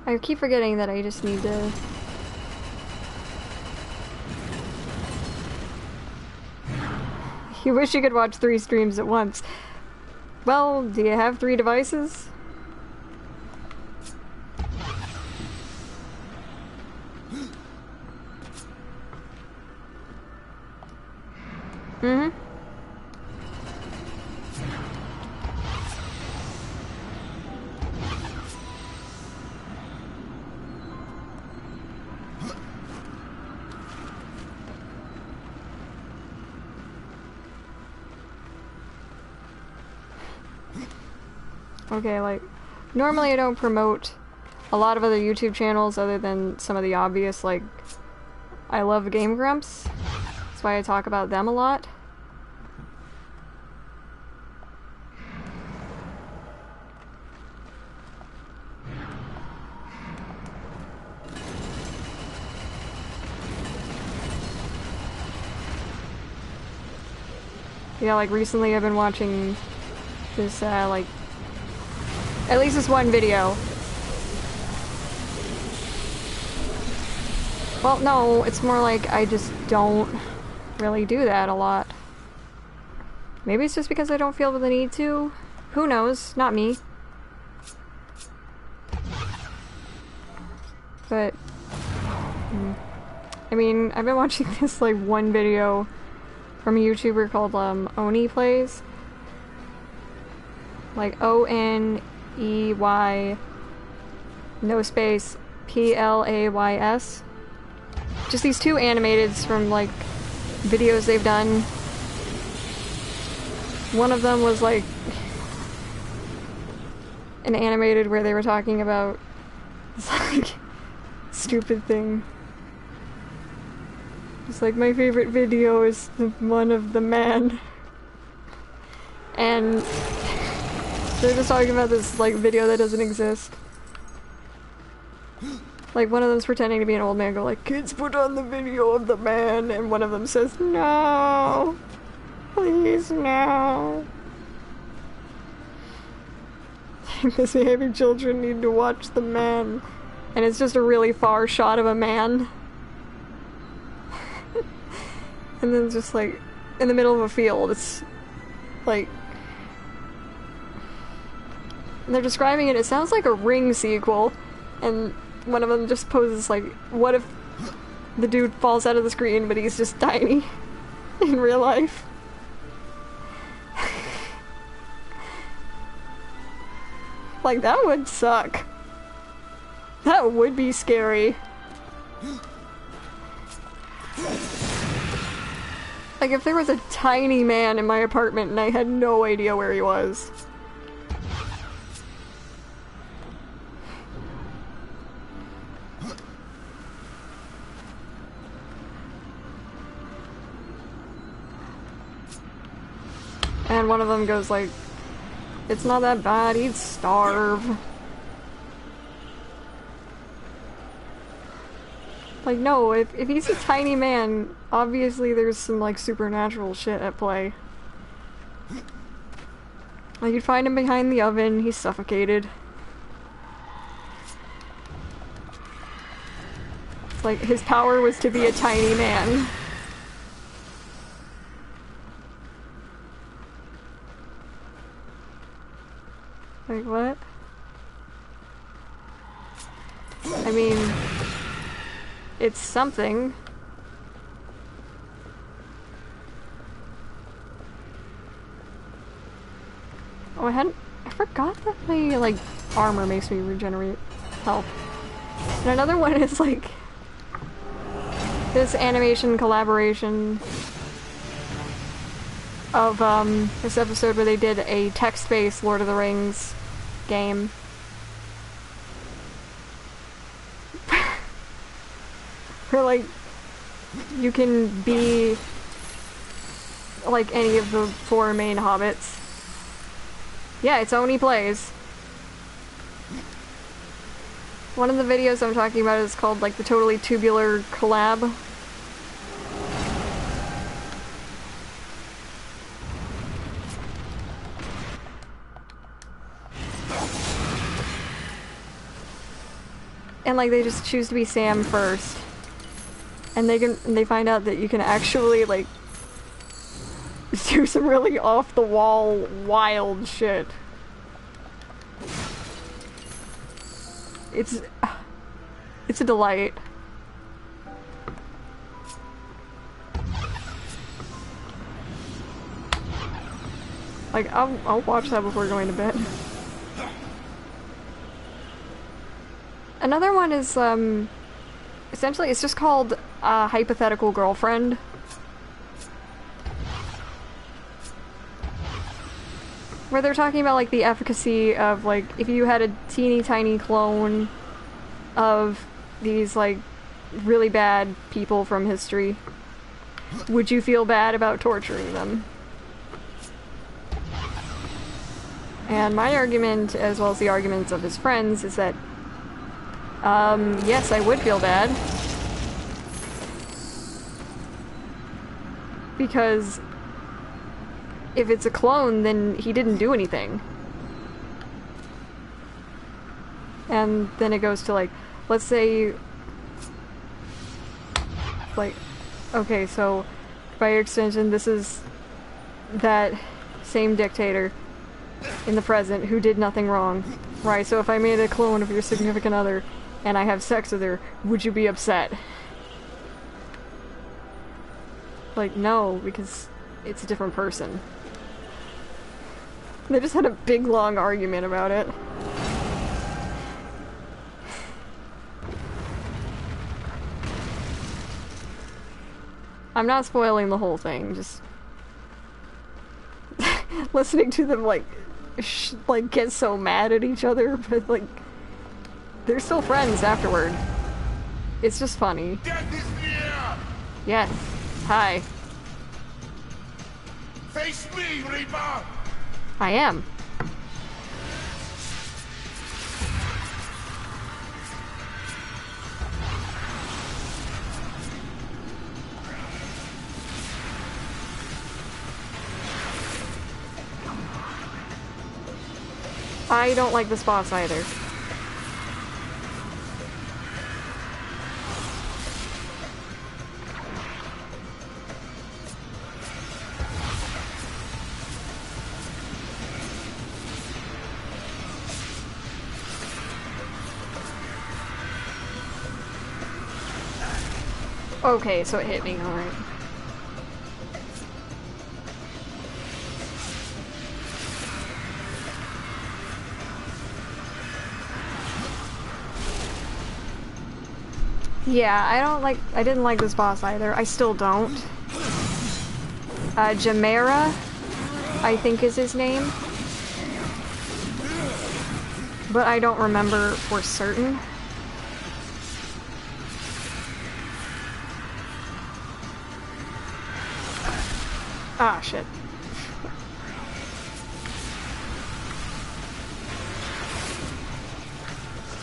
I keep forgetting that I just need to... You wish you could watch 3 streams at once. Well, do you have 3 devices? Mm-hmm. Okay, like, normally I don't promote a lot of other YouTube channels other than some of the obvious, like, I love Game Grumps. That's why I talk about them a lot. Yeah, like, recently I've been watching this, like, at least this one video. Well, no, it's more like I just don't really do that a lot. Maybe it's just because I don't feel the need to. Who knows? Not me. But, I mean, I've been watching this, like, one video from a YouTuber called, Oni Plays. Like, O-N-E-Y, no space, P-L-A-Y-S. Just these 2 animateds from, like, videos they've done. One of them was, like, an animated where they were talking about this, like, stupid thing. It's like, my favorite video is the one of the man. And they're just talking about this, like, video that doesn't exist. Like, one of them's pretending to be an old man, go like, kids put on the video of the man, and one of them says, no! Please, no! Misbehaving children need to watch the man. And it's just a really far shot of a man. And then just like, in the middle of a field, it's like... And they're describing it, it sounds like a Ring sequel. And one of them just poses like, what if the dude falls out of the screen but he's just tiny in real life? Like, that would suck. That would be scary. Like, if there was a tiny man in my apartment and I had no idea where he was. And one of them goes like, it's not that bad, he'd starve. Like, no, if he's a tiny man, obviously there's some, like, supernatural shit at play. Like, you'd find him behind the oven, he's suffocated. It's like, his power was to be a tiny man. Like, what? I mean... it's something. Oh, I forgot that my, like, armor makes me regenerate health. And another one is, like, this animation collaboration of, this episode where they did a text-based Lord of the Rings game. Where, like, you can be, like, any of the 4 main hobbits. Yeah, it's Oni Plays. One of the videos I'm talking about is called, like, the Totally Tubular Collab. And, like, they just choose to be Sam first. And they find out that you can actually, like, do some really off-the-wall, wild shit. It's a delight. Like, I'll watch that before going to bed. Another one is, essentially, it's just called Hypothetical Girlfriend. Where they're talking about, like, the efficacy of, like, if you had a teeny tiny clone of these, like, really bad people from history, would you feel bad about torturing them? And my argument, as well as the arguments of his friends, is that yes, I would feel bad. Because if it's a clone, then he didn't do anything. And then it goes to, like, let's say, like, okay, so by extension, this is that same dictator in the present who did nothing wrong. Right, so if I made a clone of your significant other and I have sex with her, would you be upset? Like, no, because it's a different person. They just had a big, long argument about it. I'm not spoiling the whole thing, just listening to them, like, get so mad at each other, but, like, they're still friends afterward. It's just funny. Death is near! Yes. Hi. Face me, Reaper! I am. I don't like this boss either. Okay, so it hit me, alright. Yeah, I didn't like this boss either. I still don't. Jamera, I think is his name. But I don't remember for certain. Ah, shit.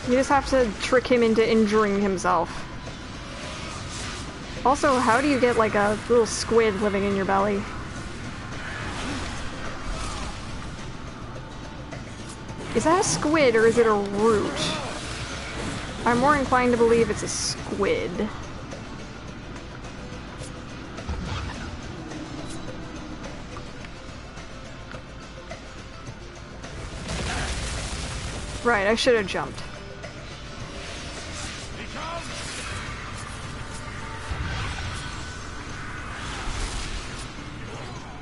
You just have to trick him into injuring himself. Also, how do you get like a little squid living in your belly? Is that a squid or is it a root? I'm more inclined to believe it's a squid. Right, I should have jumped.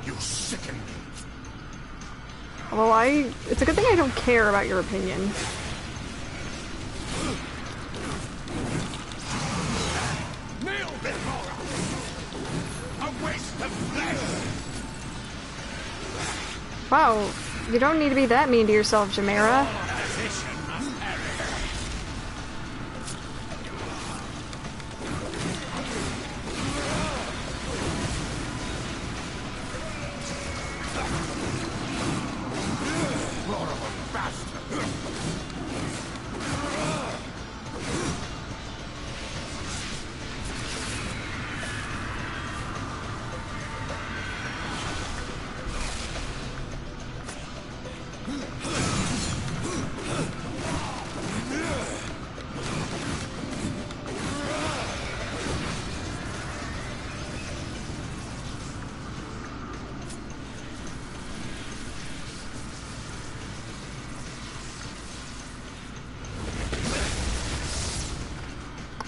You sicken me. Well, it's a good thing I don't care about your opinion. Nail them, Mora! A waste of flesh! Wow, you don't need to be that mean to yourself, Jamera.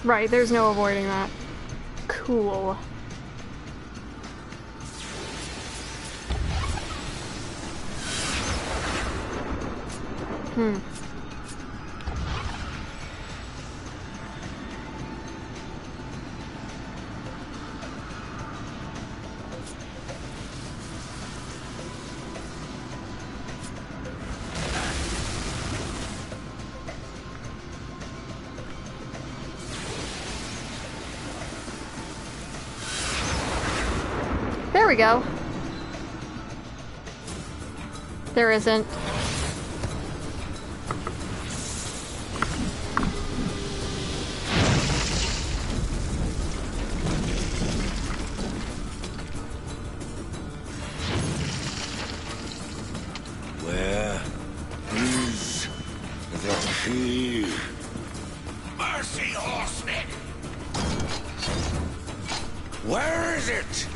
Right, there's no avoiding that. Cool. There we go. There isn't. Where is the key? Mercy, horseneck! Where is it?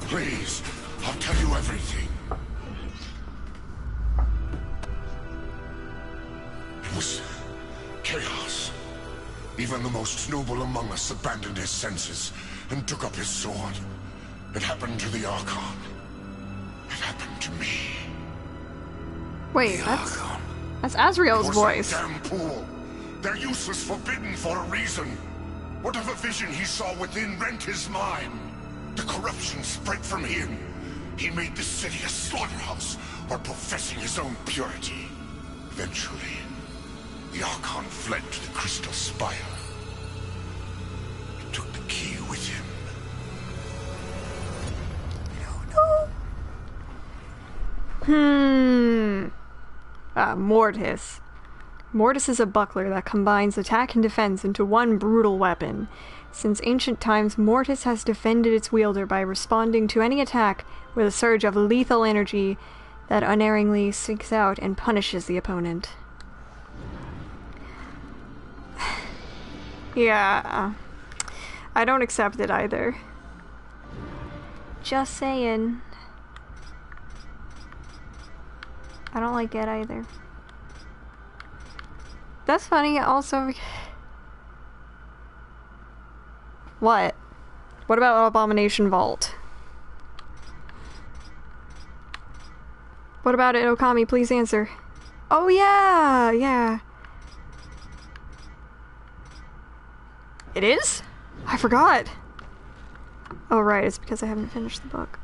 Please, I'll tell you everything. It was chaos. Even the most noble among us abandoned his senses and took up his sword. It happened to the Archon. It happened to me. Wait, that's Azrael's voice. It was a damn pool. They're useless, forbidden for a reason. Whatever vision he saw within rent his mind. The corruption spread from him. He made this city a slaughterhouse while professing his own purity. Eventually, the Archon fled to the Crystal Spire. He took the key with him. Mortis. Mortis is a buckler that combines attack and defense into one brutal weapon. Since ancient times, Mortis has defended its wielder by responding to any attack with a surge of lethal energy that unerringly seeks out and punishes the opponent. Yeah, I don't accept it either. Just saying. I don't like it either. That's funny, also. What? What about Abomination Vault? What about it, Okami? Please answer. Oh yeah, yeah. It is? I forgot. Oh right, it's because I haven't finished the book.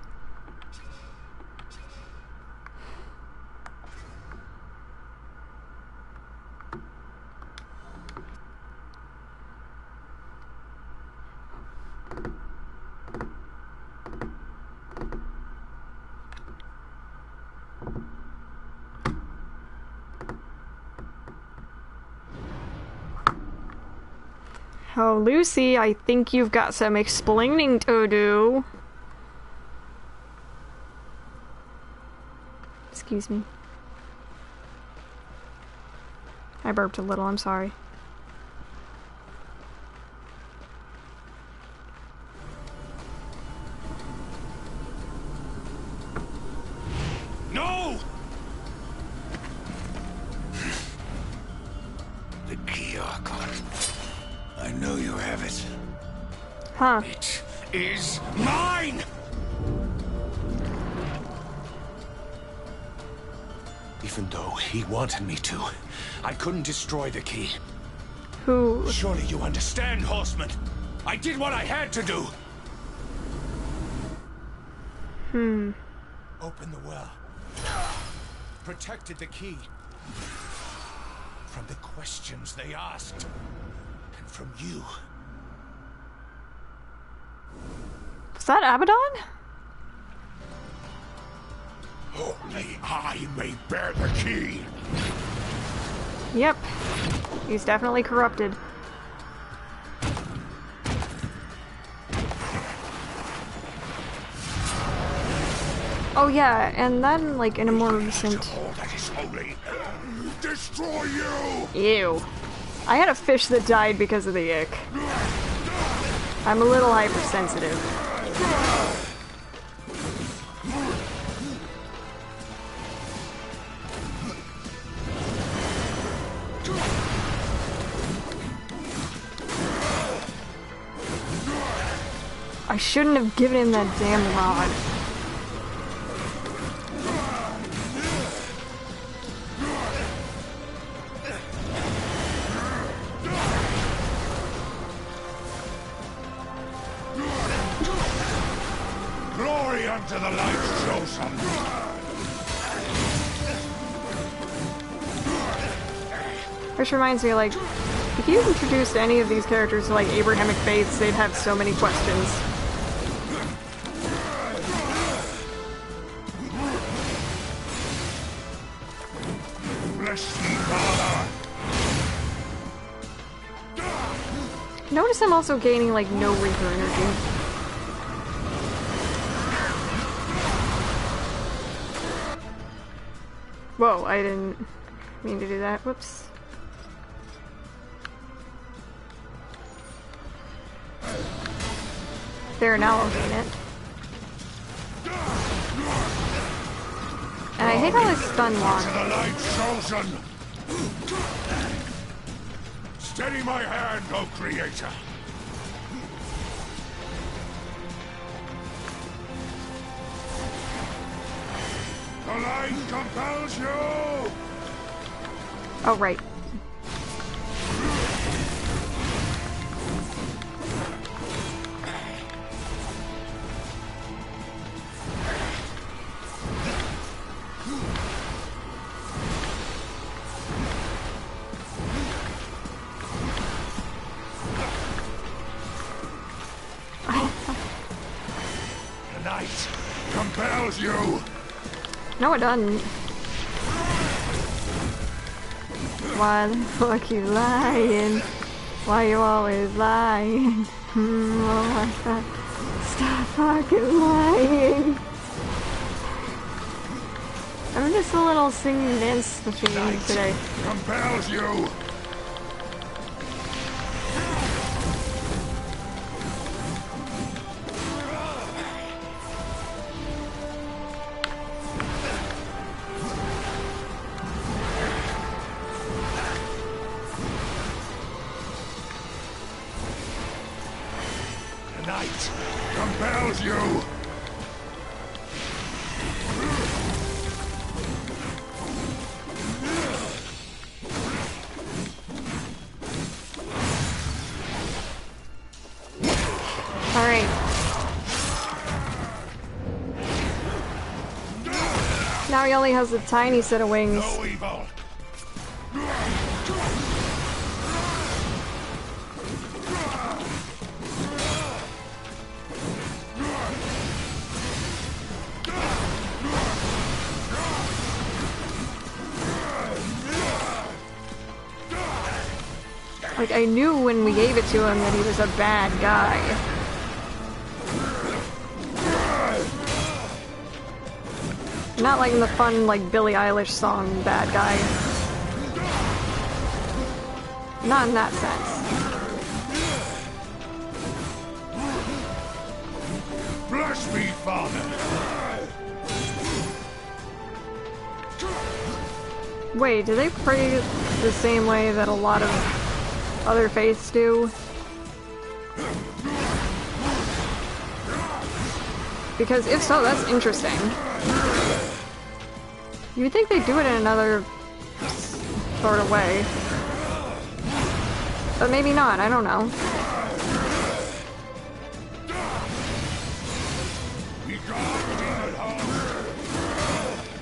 Oh, Lucy, I think you've got some explaining to do. Excuse me. I burped a little, I'm sorry. No! The key, Archon. I know you have it. Huh. It is mine! Even though he wanted me to, I couldn't destroy the key. Who? Surely you understand, Horseman. I did what I had to do. Opened the well. Protected the key. From the questions they asked. And from you. Was that Abaddon? Only I may bear the key. Yep. He's definitely corrupted. Oh yeah, and then like in a more recent... All that is holy. Destroy you! Ew. I had a fish that died because of the ick. I'm a little hypersensitive. I shouldn't have given him that damn rod. Glory unto the light chosen. Which reminds me, like, if you introduced any of these characters to, like, Abrahamic faiths, they'd have so many questions. Bless thee, Father. Notice I'm also gaining, like, no Reaper energy. Whoa, I didn't mean to do that. Whoops. There, now I'll gain it. And I hate how I stun lock. The light chosen. Steady my hand, O Creator. The light compels you. Oh, right. The night compels you. No, it doesn't. Why the fuck you lying? Why you always lying? Stop fucking lying. I'm just a little singing dance machine today. Compels you. The night compels you. Alright. Now he only has a tiny set of wings. No evil. Like, I knew when we gave it to him that he was a bad guy. Not like in the fun, like, Billie Eilish song, bad guy. Not in that sense. Bless me, Father. Wait, do they pray the same way that a lot of other faiths do? Because if so, that's interesting. You would think they'd do it in another sort of way. But maybe not, I don't know.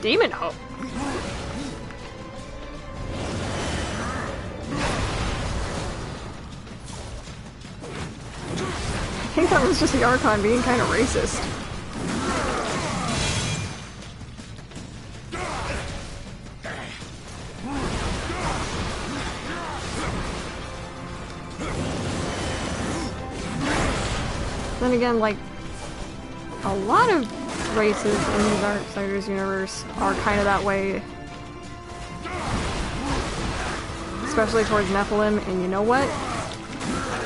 Demon Hope? I think that was just the Archon being kind of racist. Then again, like, a lot of races in the Darksiders universe are kind of that way. Especially towards Nephilim, and you know what?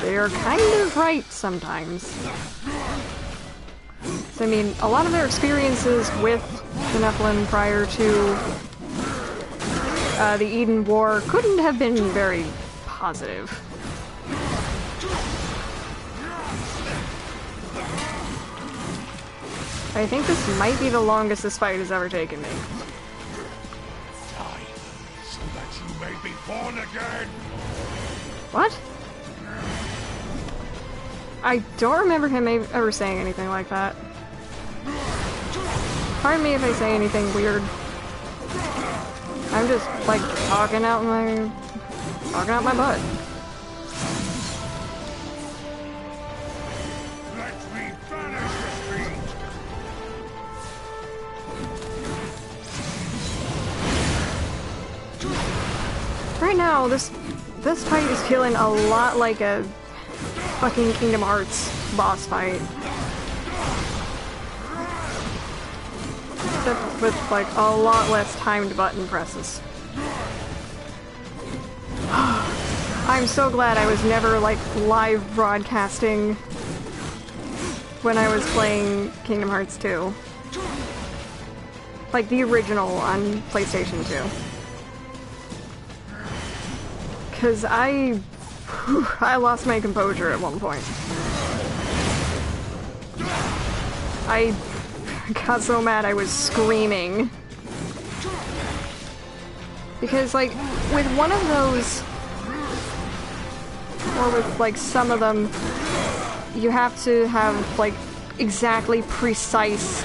They're kind of right sometimes. So, I mean, a lot of their experiences with the Nephilim prior to the Eden War couldn't have been very positive. I think this might be the longest this fight has ever taken me. Die, so that you may be born again. What? I don't remember him ever saying anything like that. Pardon me if I say anything weird. I'm just, like, talking out my butt. Let me banish this fiend. Right now, this fight is feeling a lot like a fucking Kingdom Hearts boss fight. Except with, like, a lot less timed button presses. I'm so glad I was never, like, live broadcasting when I was playing Kingdom Hearts 2. Like, the original on PlayStation 2. Because I lost my composure at one point. I got so mad I was screaming. Because, like, with one of those, or with, like, some of them, you have to have, like, exactly precise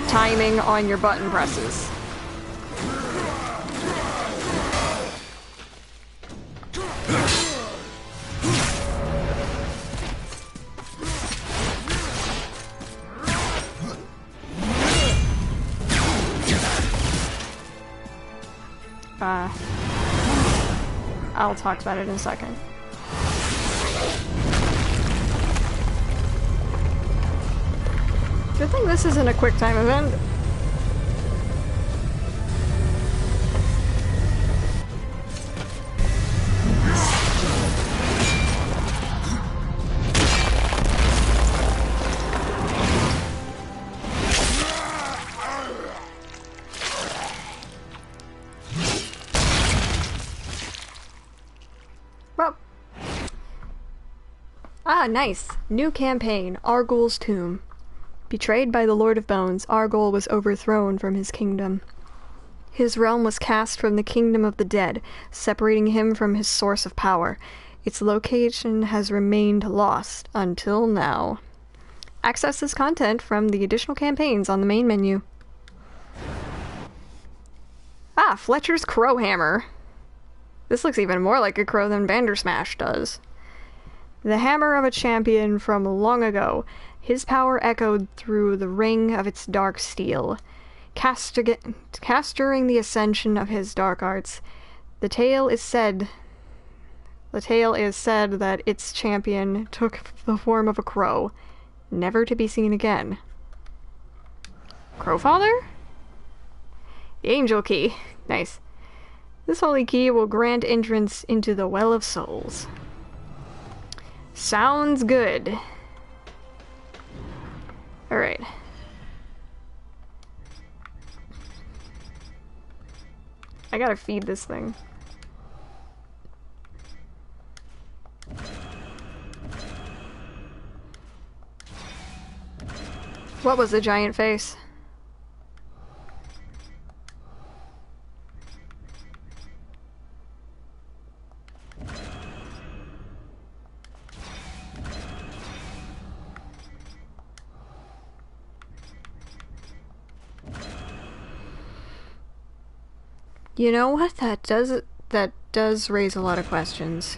timing on your button presses. I'll talk about it in a second. Good thing this isn't a quick time event. Ah, nice. New campaign, Argul's Tomb. Betrayed by the Lord of Bones, Argul was overthrown from his kingdom. His realm was cast from the kingdom of the dead, separating him from his source of power. Its location has remained lost until now. Access this content from the additional campaigns on the main menu. Ah, Fletcher's Crowhammer. This looks even more like a crow than Bandersmash does. The hammer of a champion from long ago. His power echoed through the ring of its dark steel, cast during the ascension of his dark arts. The tale is said that its champion took the form of a crow, never to be seen again. Crowfather? The Angel Key. Nice. This holy key will grant entrance into the Well of Souls. Sounds good. Alright. I gotta feed this thing. What was the giant face? You know what? That does raise a lot of questions.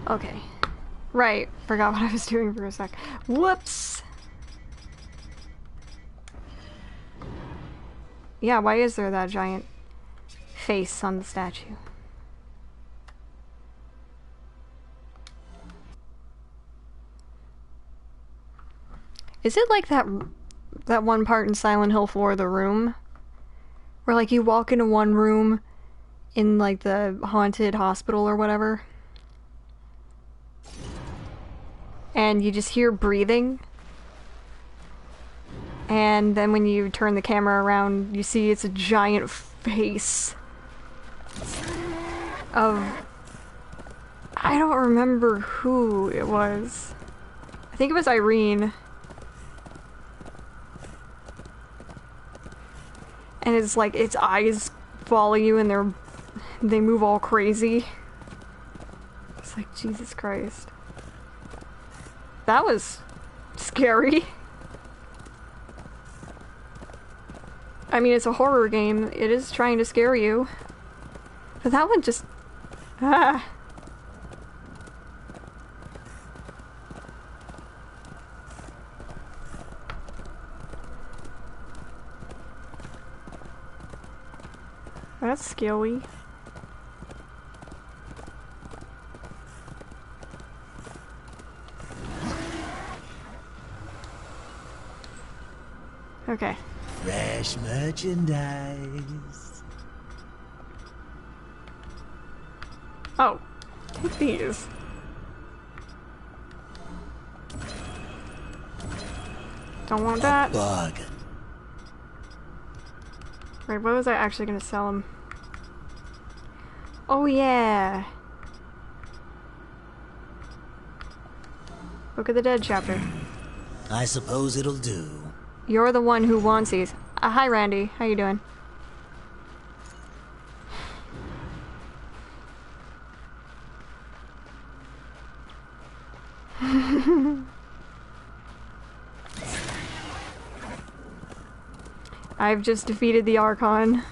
Okay. Right. Forgot what I was doing for a sec. Whoops! Yeah, why is there that giant face on the statue? Is it like that one part in Silent Hill 4, The Room? Where, like, you walk into one room in, like, the haunted hospital or whatever, and you just hear breathing, and then when you turn the camera around, you see it's a giant face of... I don't remember who it was. I think it was Irene. And it's like, its eyes follow you and they move all crazy. It's like, Jesus Christ. That was scary. I mean, it's a horror game. It is trying to scare you. But that one just... Ah. That's scary. Okay. Fresh merchandise. Oh, take these. Don't want that. Bargain. Wait, what was I actually gonna sell him? Oh yeah! Book of the Dead chapter. I suppose it'll do. You're the one who wants these. Hi Randy, how you doing? I've just defeated the Archon.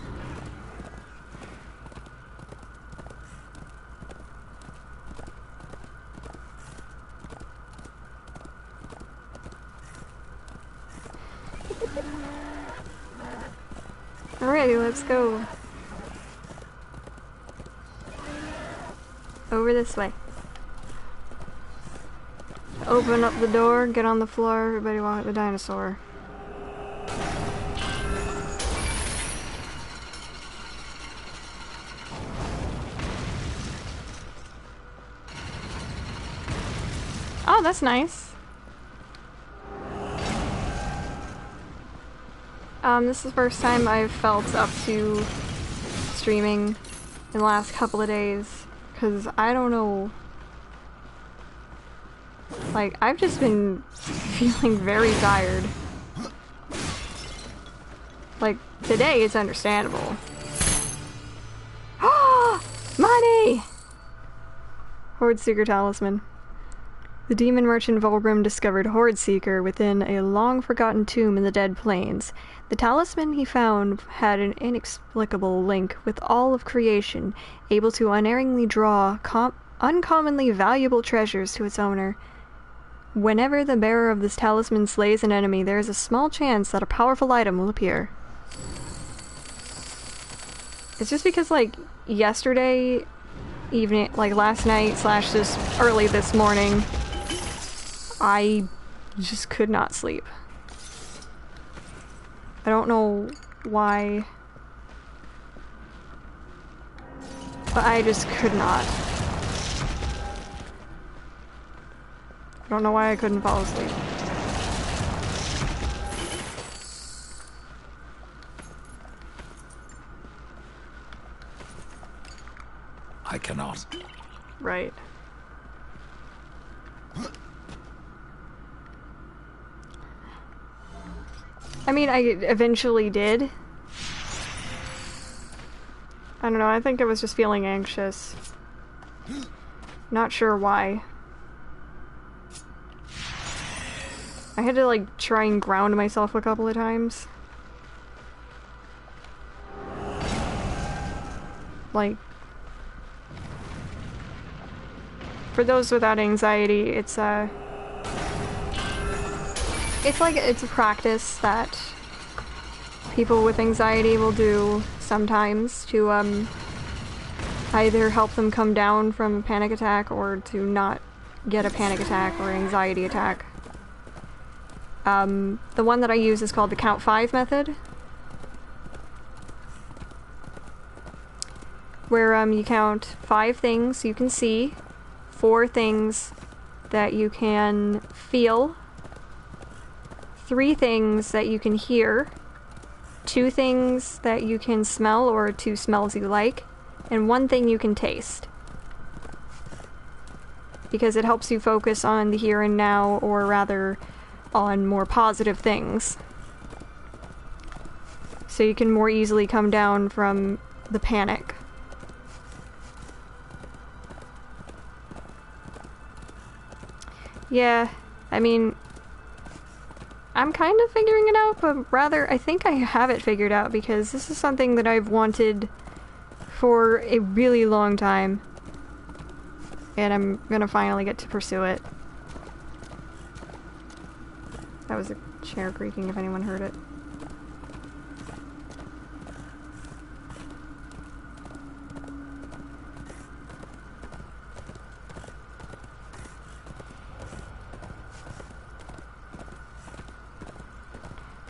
Alrighty, let's go. Over this way. Open up the door, get on the floor, everybody walk the dinosaur. Oh, that's nice. This is the first time I've felt up to streaming in the last couple of days, because I don't know. Like, I've just been feeling very tired. Like, today it's understandable. Money! Horde Seeker Talisman. The demon merchant Volgrim discovered Horde Seeker within a long-forgotten tomb in the Dead Plains. The talisman he found had an inexplicable link with all of creation, able to unerringly draw uncommonly valuable treasures to its owner. Whenever the bearer of this talisman slays an enemy, there is a small chance that a powerful item will appear. It's just because, like, yesterday evening, like last night / just early this morning, I just could not sleep. I don't know why, but I just could not. I don't know why I couldn't fall asleep. I cannot. Right. I mean, I eventually did. I don't know, I think I was just feeling anxious. Not sure why. I had to, like, try and ground myself a couple of times. Like, for those without anxiety, it's like, it's a practice that people with anxiety will do sometimes to, either help them come down from a panic attack or to not get a panic attack or anxiety attack. The one that I use is called the Count 5 method, where, you count 5 things you can see, 4 things that you can feel, 3 things that you can hear, 2 things that you can smell or 2 smells you like, and 1 thing you can taste. Because it helps you focus on the here and now, or rather, on more positive things. So you can more easily come down from the panic. Yeah, I mean, I'm kind of figuring it out, but rather, I think I have it figured out because this is something that I've wanted for a really long time. And I'm gonna finally get to pursue it. That was a chair creaking if anyone heard it.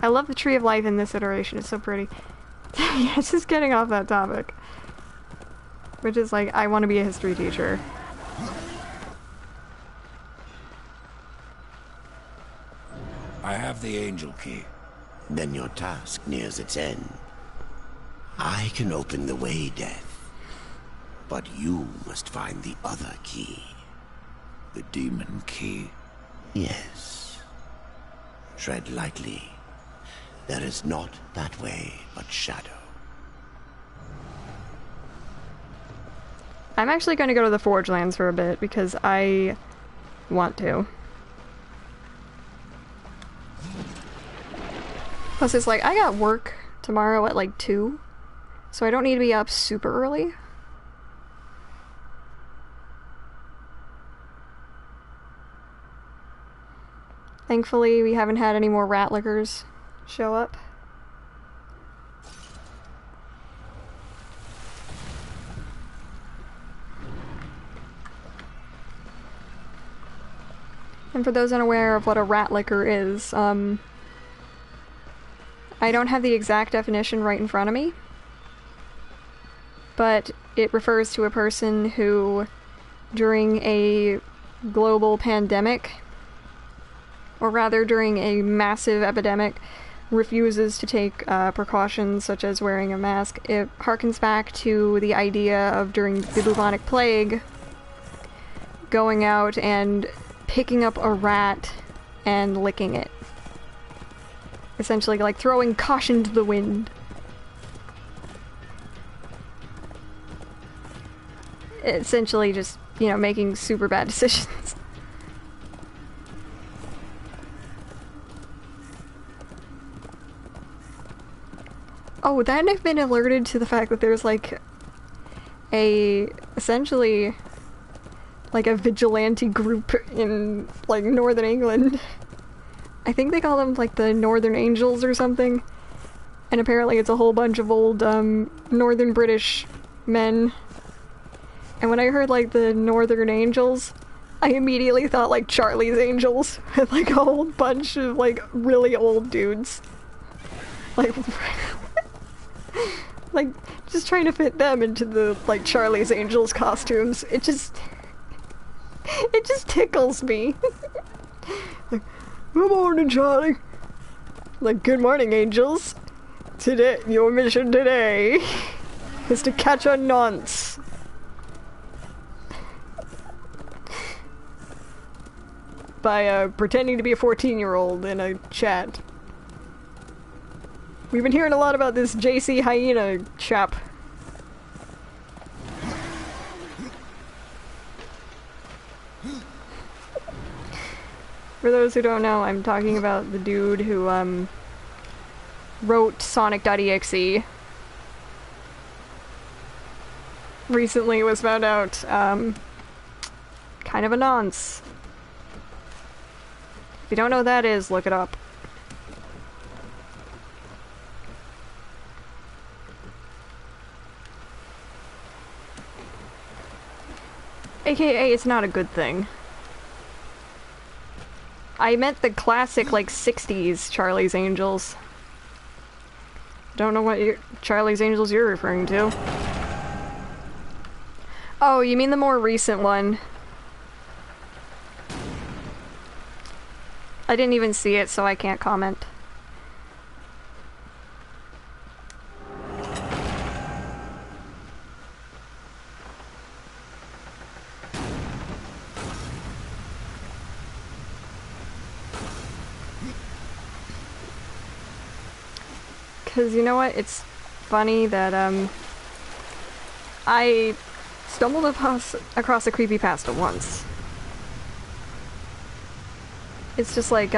I love the Tree of Life in this iteration, it's so pretty. Yeah, it's just getting off that topic. Which is like, I want to be a history teacher. I have the angel key. Then your task nears its end. I can open the way, Death. But you must find the other key. The demon key. Yes. Tread lightly. There is not that way but shadow. I'm actually going to go to the Forge Lands for a bit because I want to. Plus it's like, I got work tomorrow at like 2, so I don't need to be up super early. Thankfully, we haven't had any more ratlickers show up. And for those unaware of what a ratlicker is, I don't have the exact definition right in front of me, but it refers to a person who, during a global pandemic, or rather during a massive epidemic, refuses to take precautions such as wearing a mask. It harkens back to the idea of, during the bubonic plague, going out and picking up a rat and licking it. Essentially, like, throwing caution to the wind. Essentially just, you know, making super bad decisions. Oh, then I've been alerted to the fact that there's, like, essentially, like, a vigilante group in, like, Northern England. I think they call them, like, the Northern Angels or something. And apparently it's a whole bunch of old, Northern British men. And when I heard, like, the Northern Angels, I immediately thought, like, Charlie's Angels. With, like, a whole bunch of, like, really old dudes. Like... like, just trying to fit them into the, like, Charlie's Angels costumes. It just tickles me. Like, good morning, Charlie. Like, good morning, Angels. Today, your mission today is to catch a nonce. By, pretending to be a 14-year-old in a chat. We've been hearing a lot about this JC Hyena chap. For those who don't know, I'm talking about the dude who, wrote Sonic.exe. Recently was found out, kind of a nonce. If you don't know what that is, look it up. AKA, it's not a good thing. I meant the classic, like, 60s Charlie's Angels. Don't know what Charlie's Angels you're referring to. Oh, you mean the more recent one. I didn't even see it, so I can't comment. Because you know what? It's funny that, I stumbled across a creepypasta once. It's just like,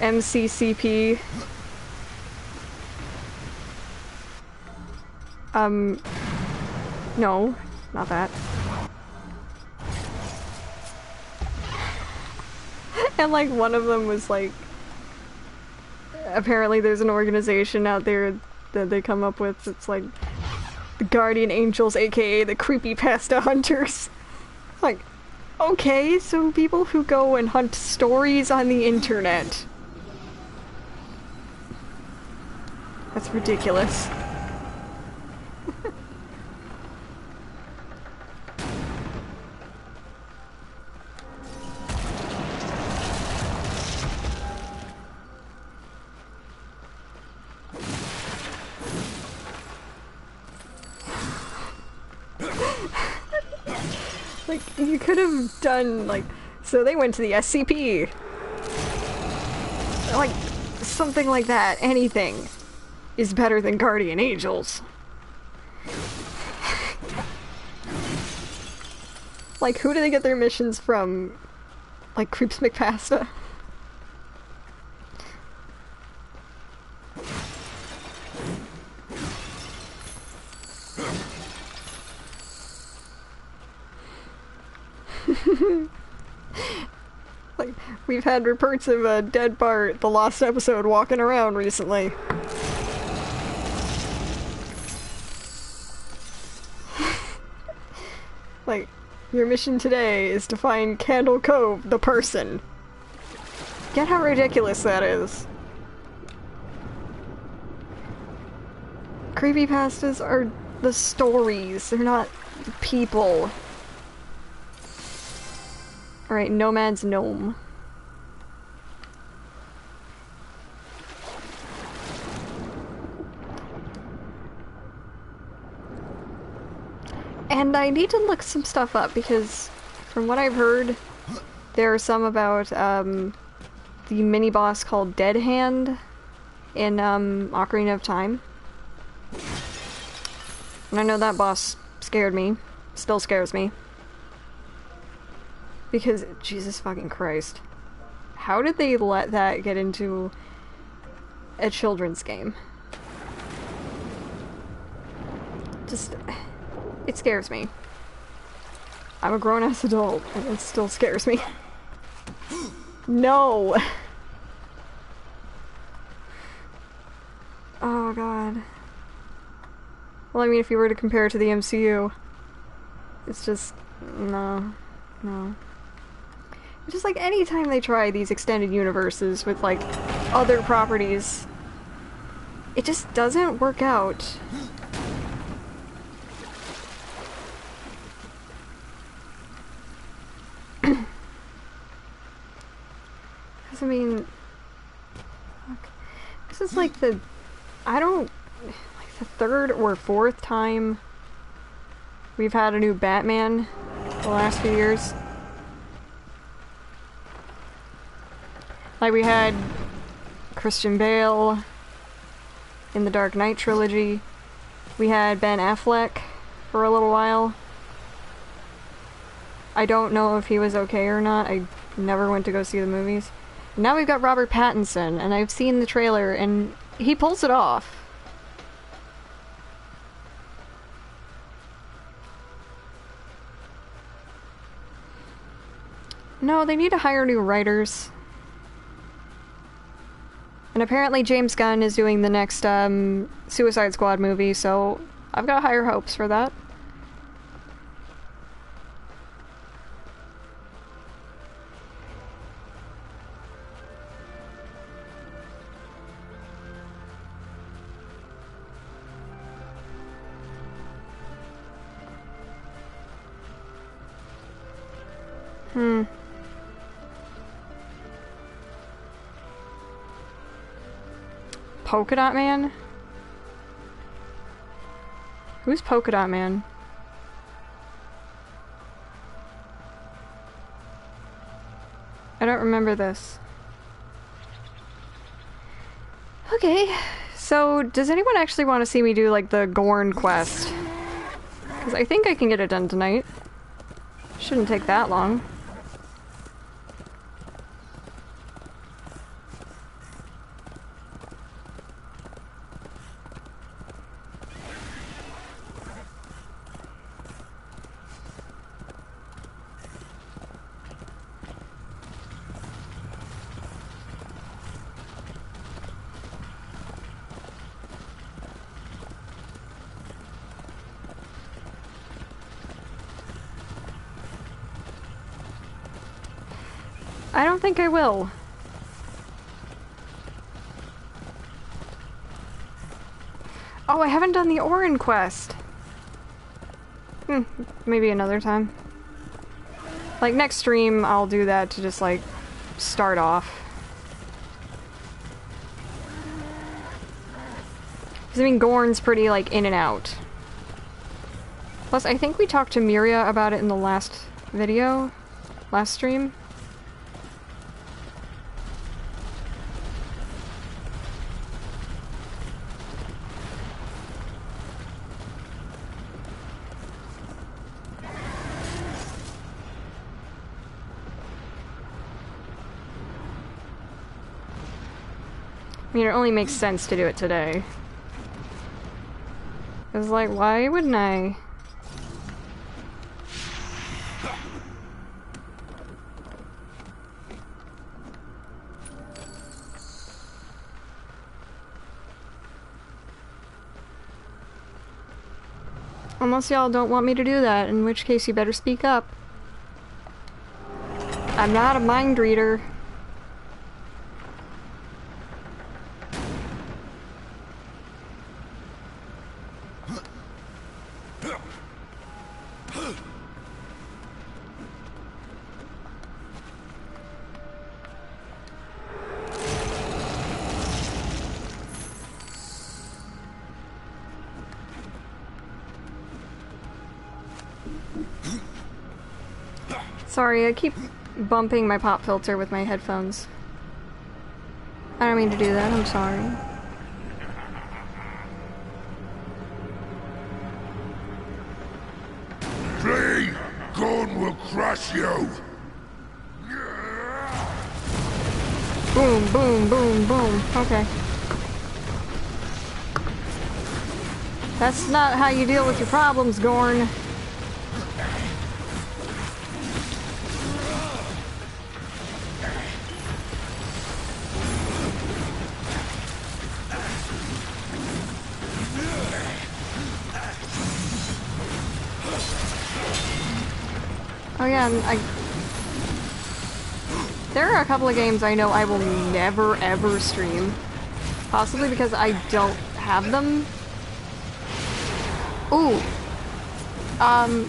MCCP. No, not that. And, like, one of them was, like, apparently there's an organization out there that they come up with. It's like the Guardian Angels, aka the Creepypasta Hunters. Like, okay, so people who go and hunt stories on the internet. That's ridiculous. Like, you could have done, like, so they went to the SCP. Like, something like that. Anything is better than Guardian Angels. Like, who do they get their missions from? Like, Creeps McPasta? Like, we've had reports of a dead Bart, the lost episode, walking around recently. Like, your mission today is to find Candle Cove, the person. Get how ridiculous that is. Creepypastas are the stories, they're not people. Alright, Nomad's Gnome. And I need to look some stuff up because from what I've heard, there are some about the mini-boss called Dead Hand in Ocarina of Time. And I know that boss scared me. Still scares me. Because, Jesus fucking Christ. How did they let that get into a children's game? Just... it scares me. I'm a grown-ass adult, and it still scares me. No! Oh god. Well, I mean, if you were to compare it to the MCU, it's just... no. No. It's just like, anytime they try these extended universes with, like, other properties, it just doesn't work out. I mean, fuck. This is like the, like the third or fourth time we've had a new Batman the last few years. Like, we had Christian Bale in the Dark Knight trilogy. We had Ben Affleck for a little while. I don't know if he was okay or not. I never went to go see the movies. Now we've got Robert Pattinson, and I've seen the trailer, and he pulls it off. No, they need to hire new writers. And apparently James Gunn is doing the next Suicide Squad movie, so I've got higher hopes for that. Polka Dot Man? Who's Polka Dot Man? I don't remember this. Okay, so does anyone actually want to see me do, like, the Gorn quest? Because I think I can get it done tonight. Shouldn't take that long. I don't think I will. Oh, I haven't done the Orin quest. Maybe another time. Like, next stream, I'll do that to just, like, start off. Because, I mean, Gorn's pretty, like, in and out. Plus, I think we talked to Miria about it in the last video. Last stream. I mean, it only makes sense to do it today. It's like, why wouldn't I? Unless y'all don't want me to do that, in which case you better speak up. I'm not a mind reader. Sorry, I keep bumping my pop filter with my headphones. I don't mean to do that, I'm sorry. Flee! Gun will crush you! Boom, boom, boom, boom. Okay. That's not how you deal with your problems, Gorn. Oh yeah, there are a couple of games I know I will never ever stream. Possibly because I don't have them. Ooh.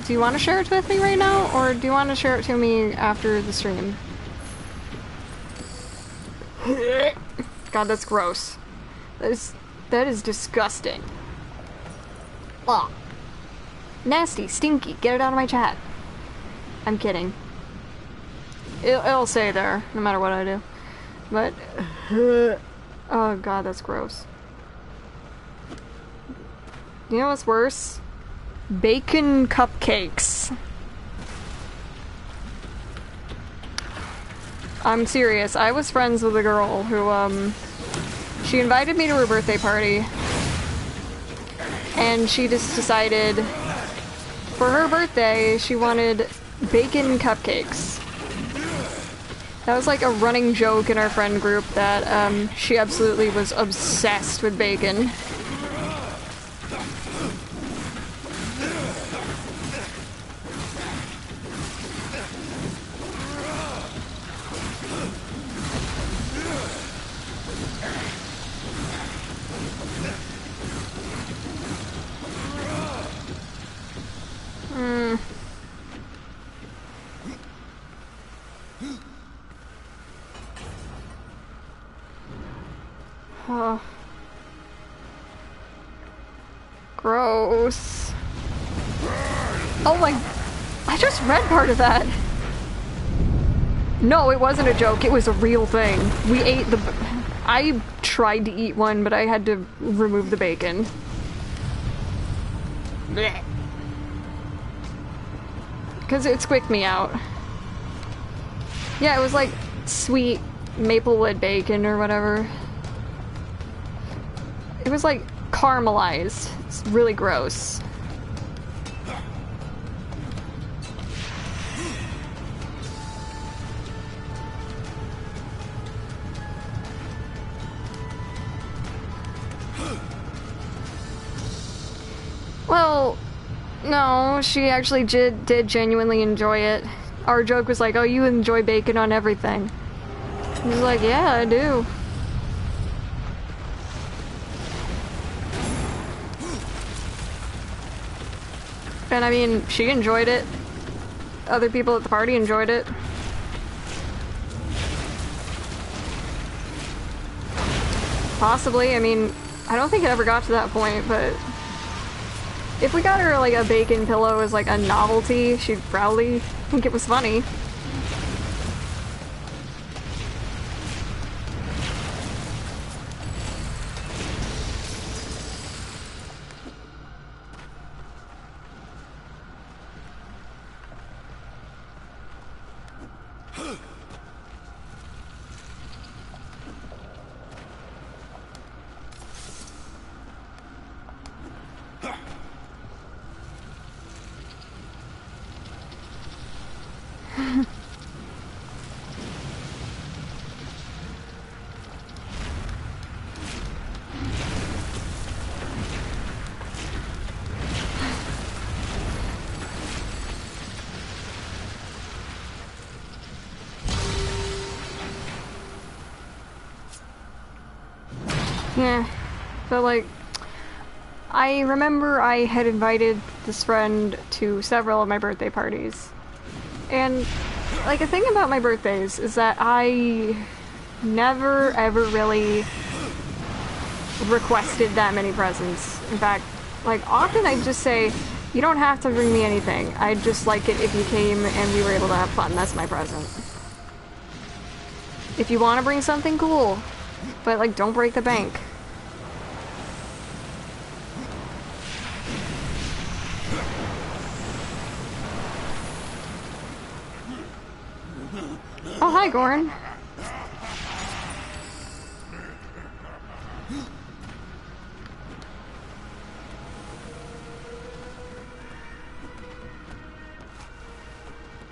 Do you want to share it with me right now? Or do you want to share it to me after the stream? God, that's gross. That is disgusting. Ugh. Nasty, stinky, get it out of my chat. I'm kidding. It'll stay there, no matter what I do. But, oh god, that's gross. You know what's worse? Bacon cupcakes. I'm serious. I was friends with a girl who, she invited me to her birthday party. And she just decided, for her birthday, she wanted bacon cupcakes. That was like a running joke in our friend group that she absolutely was obsessed with bacon. Oh. Gross. Oh my... I just read part of that. No, it wasn't a joke. It was a real thing. We ate the... I tried to eat one, but I had to remove the bacon. Blech. Because it squicked me out. Yeah, it was like sweet maplewood bacon or whatever. It was like caramelized. It's really gross. Well, no, she actually did genuinely enjoy it. Our joke was like, oh, you enjoy bacon on everything. He was like, yeah, I do. And I mean, she enjoyed it. Other people at the party enjoyed it. Possibly, I mean, I don't think it ever got to that point, but... if we got her like a bacon pillow as like a novelty, she'd probably think it was funny. Yeah, but like, I remember I had invited this friend to several of my birthday parties. And, like, the thing about my birthdays is that I never ever really requested that many presents. In fact, like, often I'd just say, you don't have to bring me anything. I'd just like it if you came and we were able to have fun. That's my present. If you want to bring something, cool. But, like, don't break the bank. Oh, hi, Goran.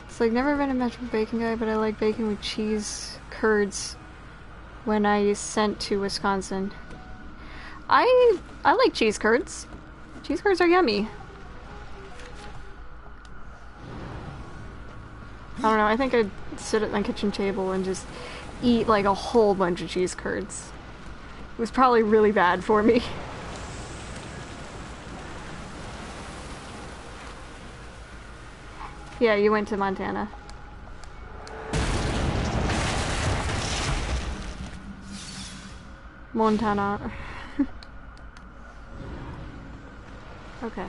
It's like, never been a Metro bacon guy, but I like bacon with cheese curds when I sent to Wisconsin. I like cheese curds. Cheese curds are yummy. I don't know, I think I'd sit at my kitchen table and just eat like a whole bunch of cheese curds. It was probably really bad for me. Yeah, you went to Montana. Montana. Okay.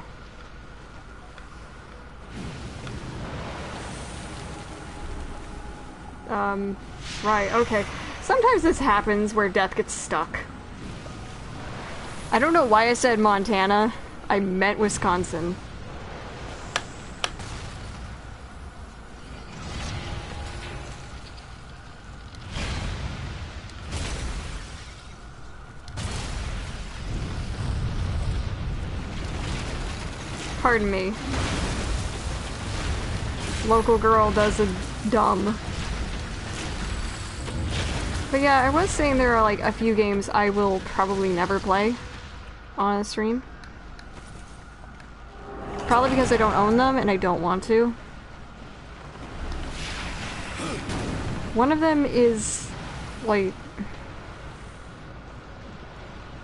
Right, okay. Sometimes this happens where death gets stuck. I don't know why I said Montana. I meant Wisconsin. Pardon me. Local girl does a dumb. But yeah, I was saying there are like a few games I will probably never play on a stream. Probably because I don't own them and I don't want to. One of them is like,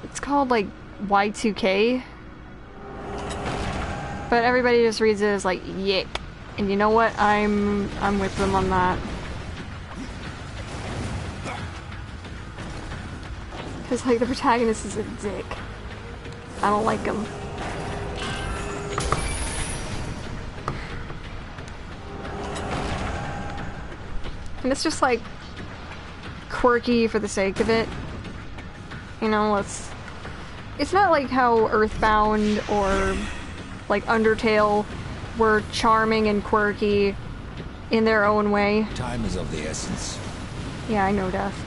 it's called like Y2K, but everybody just reads it as like yick. And you know what? I'm with them on that. Because, like, the protagonist is a dick. I don't like him. And it's just, like, quirky for the sake of it. You know, it's not like how Earthbound or, like, Undertale were charming and quirky in their own way. Time is of the essence. Yeah, I know, Death.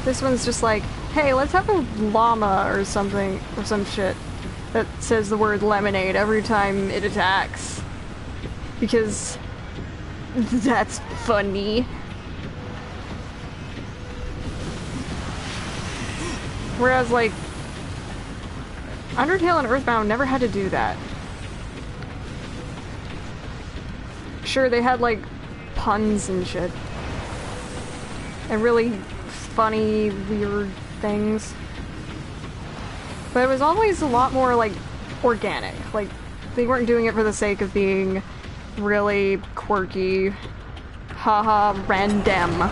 This one's just like, hey, let's have a llama or something, or some shit that says the word lemonade every time it attacks. Because that's funny. Whereas, like, Undertale and Earthbound never had to do that. Sure, they had, like, puns and shit. And really funny, weird things. But it was always a lot more, like, organic. Like, they weren't doing it for the sake of being really quirky, haha, random.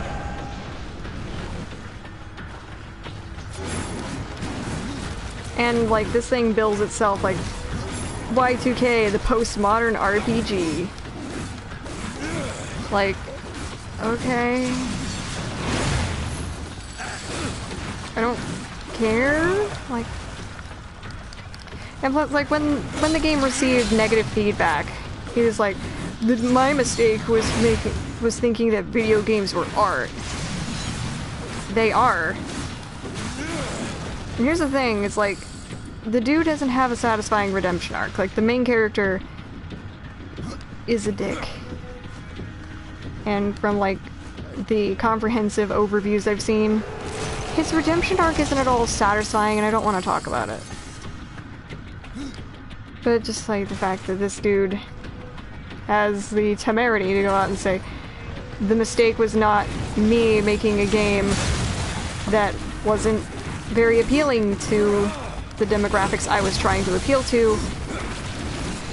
And, like, this thing bills itself like Y2K, the postmodern RPG. Like, okay. I don't care. Like, and plus, like, when the game received negative feedback, he was like, my mistake was thinking that video games were art. They are. And here's the thing, it's like, the dude doesn't have a satisfying redemption arc. Like, the main character is a dick. and from like the comprehensive overviews I've seen, his redemption arc isn't at all satisfying, and I don't want to talk about it. But just like the fact that this dude has the temerity to go out and say, the mistake was not me making a game that wasn't very appealing to the demographics I was trying to appeal to.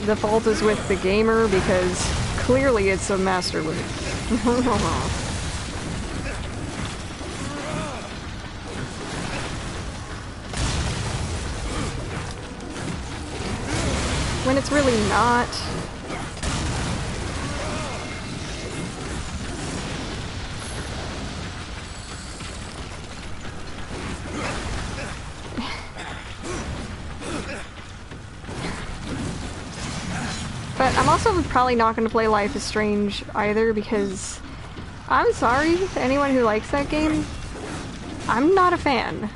The fault is with the gamer, because clearly it's a master loop. When it's really not. But I'm also probably not going to play Life is Strange either, because I'm sorry to anyone who likes that game. I'm not a fan.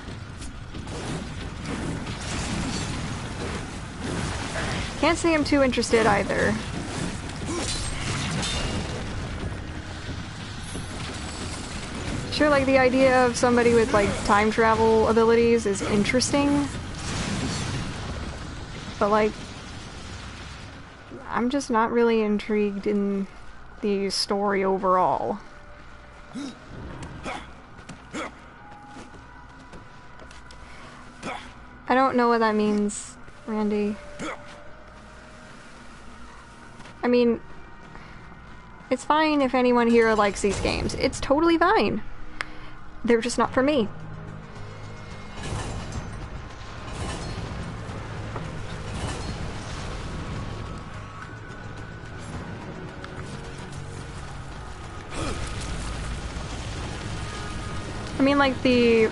Can't say I'm too interested either. Sure, like the idea of somebody with like time travel abilities is interesting, but like I'm just not really intrigued in the story overall. I don't know what that means, Randy. I mean, it's fine if anyone here likes these games. It's totally fine. They're just not for me. I mean, like, the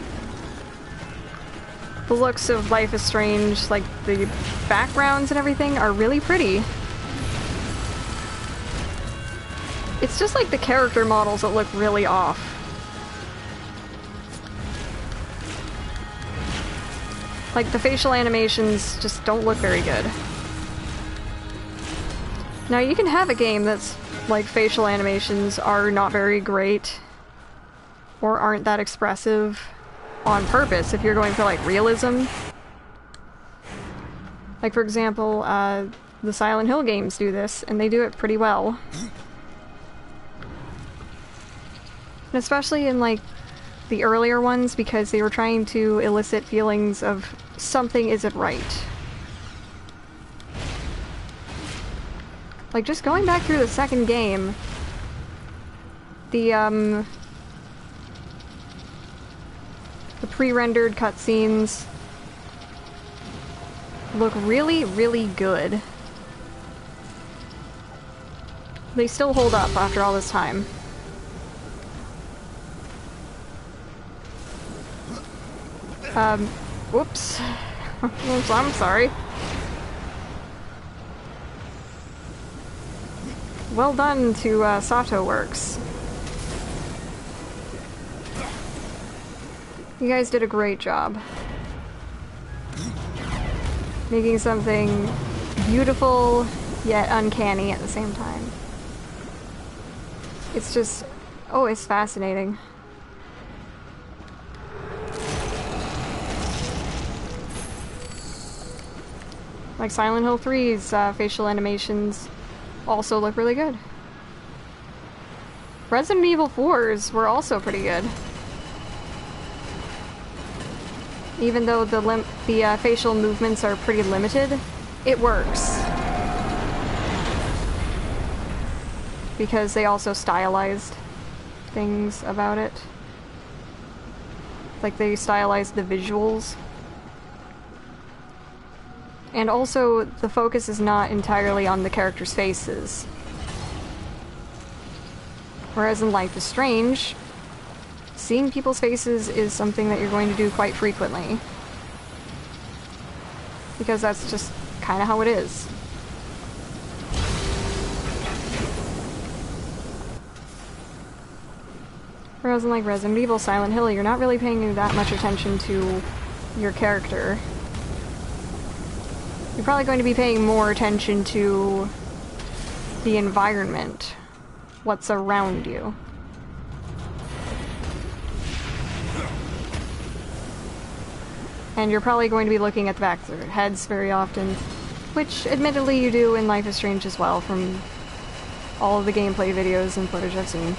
looks of Life is Strange, like, the backgrounds and everything are really pretty. It's just like the character models that look really off. Like, the facial animations just don't look very good. Now, you can have a game that's, like, facial animations are not very great, or aren't that expressive on purpose if you're going for, like, realism. Like, for example, the Silent Hill games do this, and they do it pretty well. And especially in, like, the earlier ones, because they were trying to elicit feelings of something isn't right. Like, just going back through the second game, the pre-rendered cutscenes look really, really good. They still hold up after all this time. Whoops. Oops, I'm sorry. Well done to, Sato Works. You guys did a great job. Making something beautiful, yet uncanny at the same time. It's just... oh, it's fascinating. Like Silent Hill 3's facial animations also look really good. Resident Evil 4's were also pretty good. Even though the facial movements are pretty limited, it works. Because they also stylized things about it. Like, they stylized the visuals. And also, the focus is not entirely on the characters' faces. Whereas in Life is Strange, seeing people's faces is something that you're going to do quite frequently. Because that's just kind of how it is. Whereas in like Resident Evil, Silent Hill, you're not really paying that much attention to your character. You're probably going to be paying more attention to the environment what's around you. And you're probably going to be looking at the backs of their heads very often, which admittedly you do in Life is Strange as well from all of the gameplay videos and footage I've seen.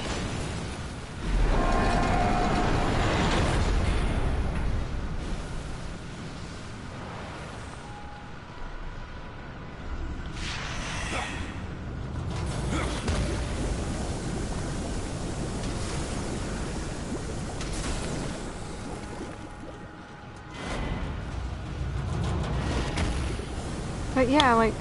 But yeah, like,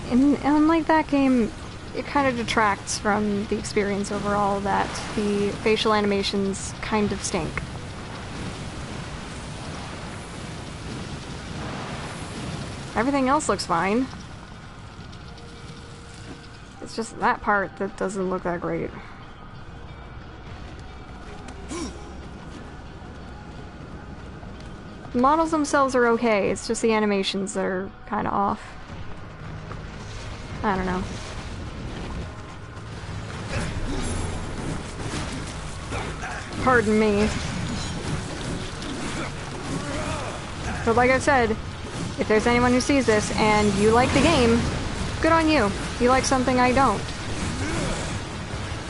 unlike that game, it kind of detracts from the experience overall that the facial animations kind of stink. Everything else looks fine. It's just that part that doesn't look that great. The models themselves are okay, it's just the animations that are kind of off. I don't know. Pardon me. But like I said, if there's anyone who sees this and you like the game, good on you. You like something I don't.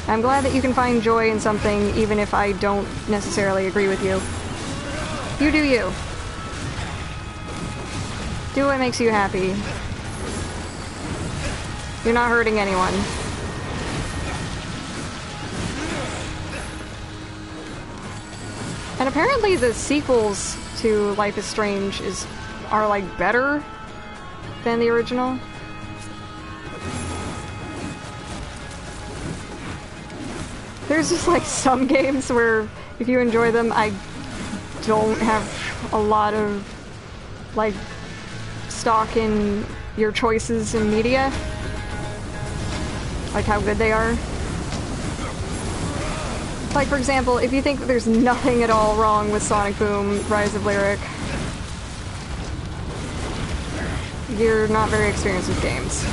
I'm glad that you can find joy in something even if I don't necessarily agree with you. You do you. Do what makes you happy. You're not hurting anyone. And apparently the sequels to Life is Strange are like better than the original. There's just like some games where if you enjoy them, I don't have a lot of like stock in your choices in media, like how good they are. Like for example, if you think that there's nothing at all wrong with Sonic Boom Rise of Lyric, you're not very experienced with games.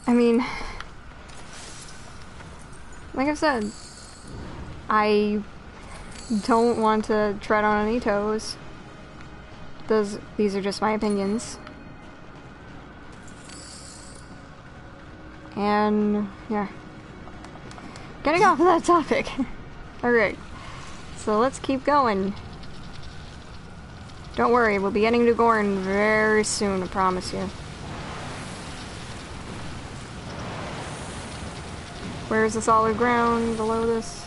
I mean, like I've said, I don't want to tread on any toes. These are just my opinions. And, yeah. Getting off of that topic. Alright, so let's keep going. Don't worry, we'll be getting to Gorn very soon, I promise you. Where's the solid ground below this?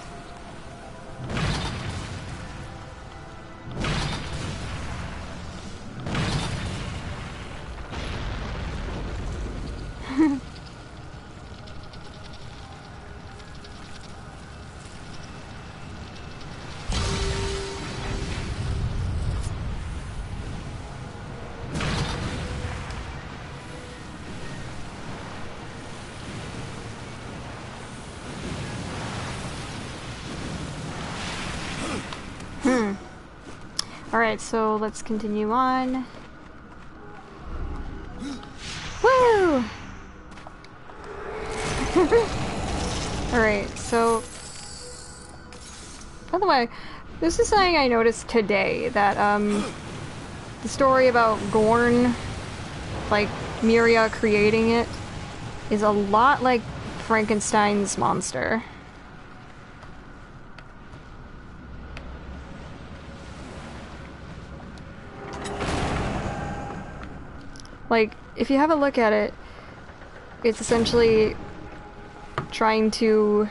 Alright, so let's continue on. Woo! Alright, so... By the way, this is something I noticed today, that, the story about Gorn, like, Miria creating it, is a lot like Frankenstein's monster. Like, if you have a look at it, it's essentially trying to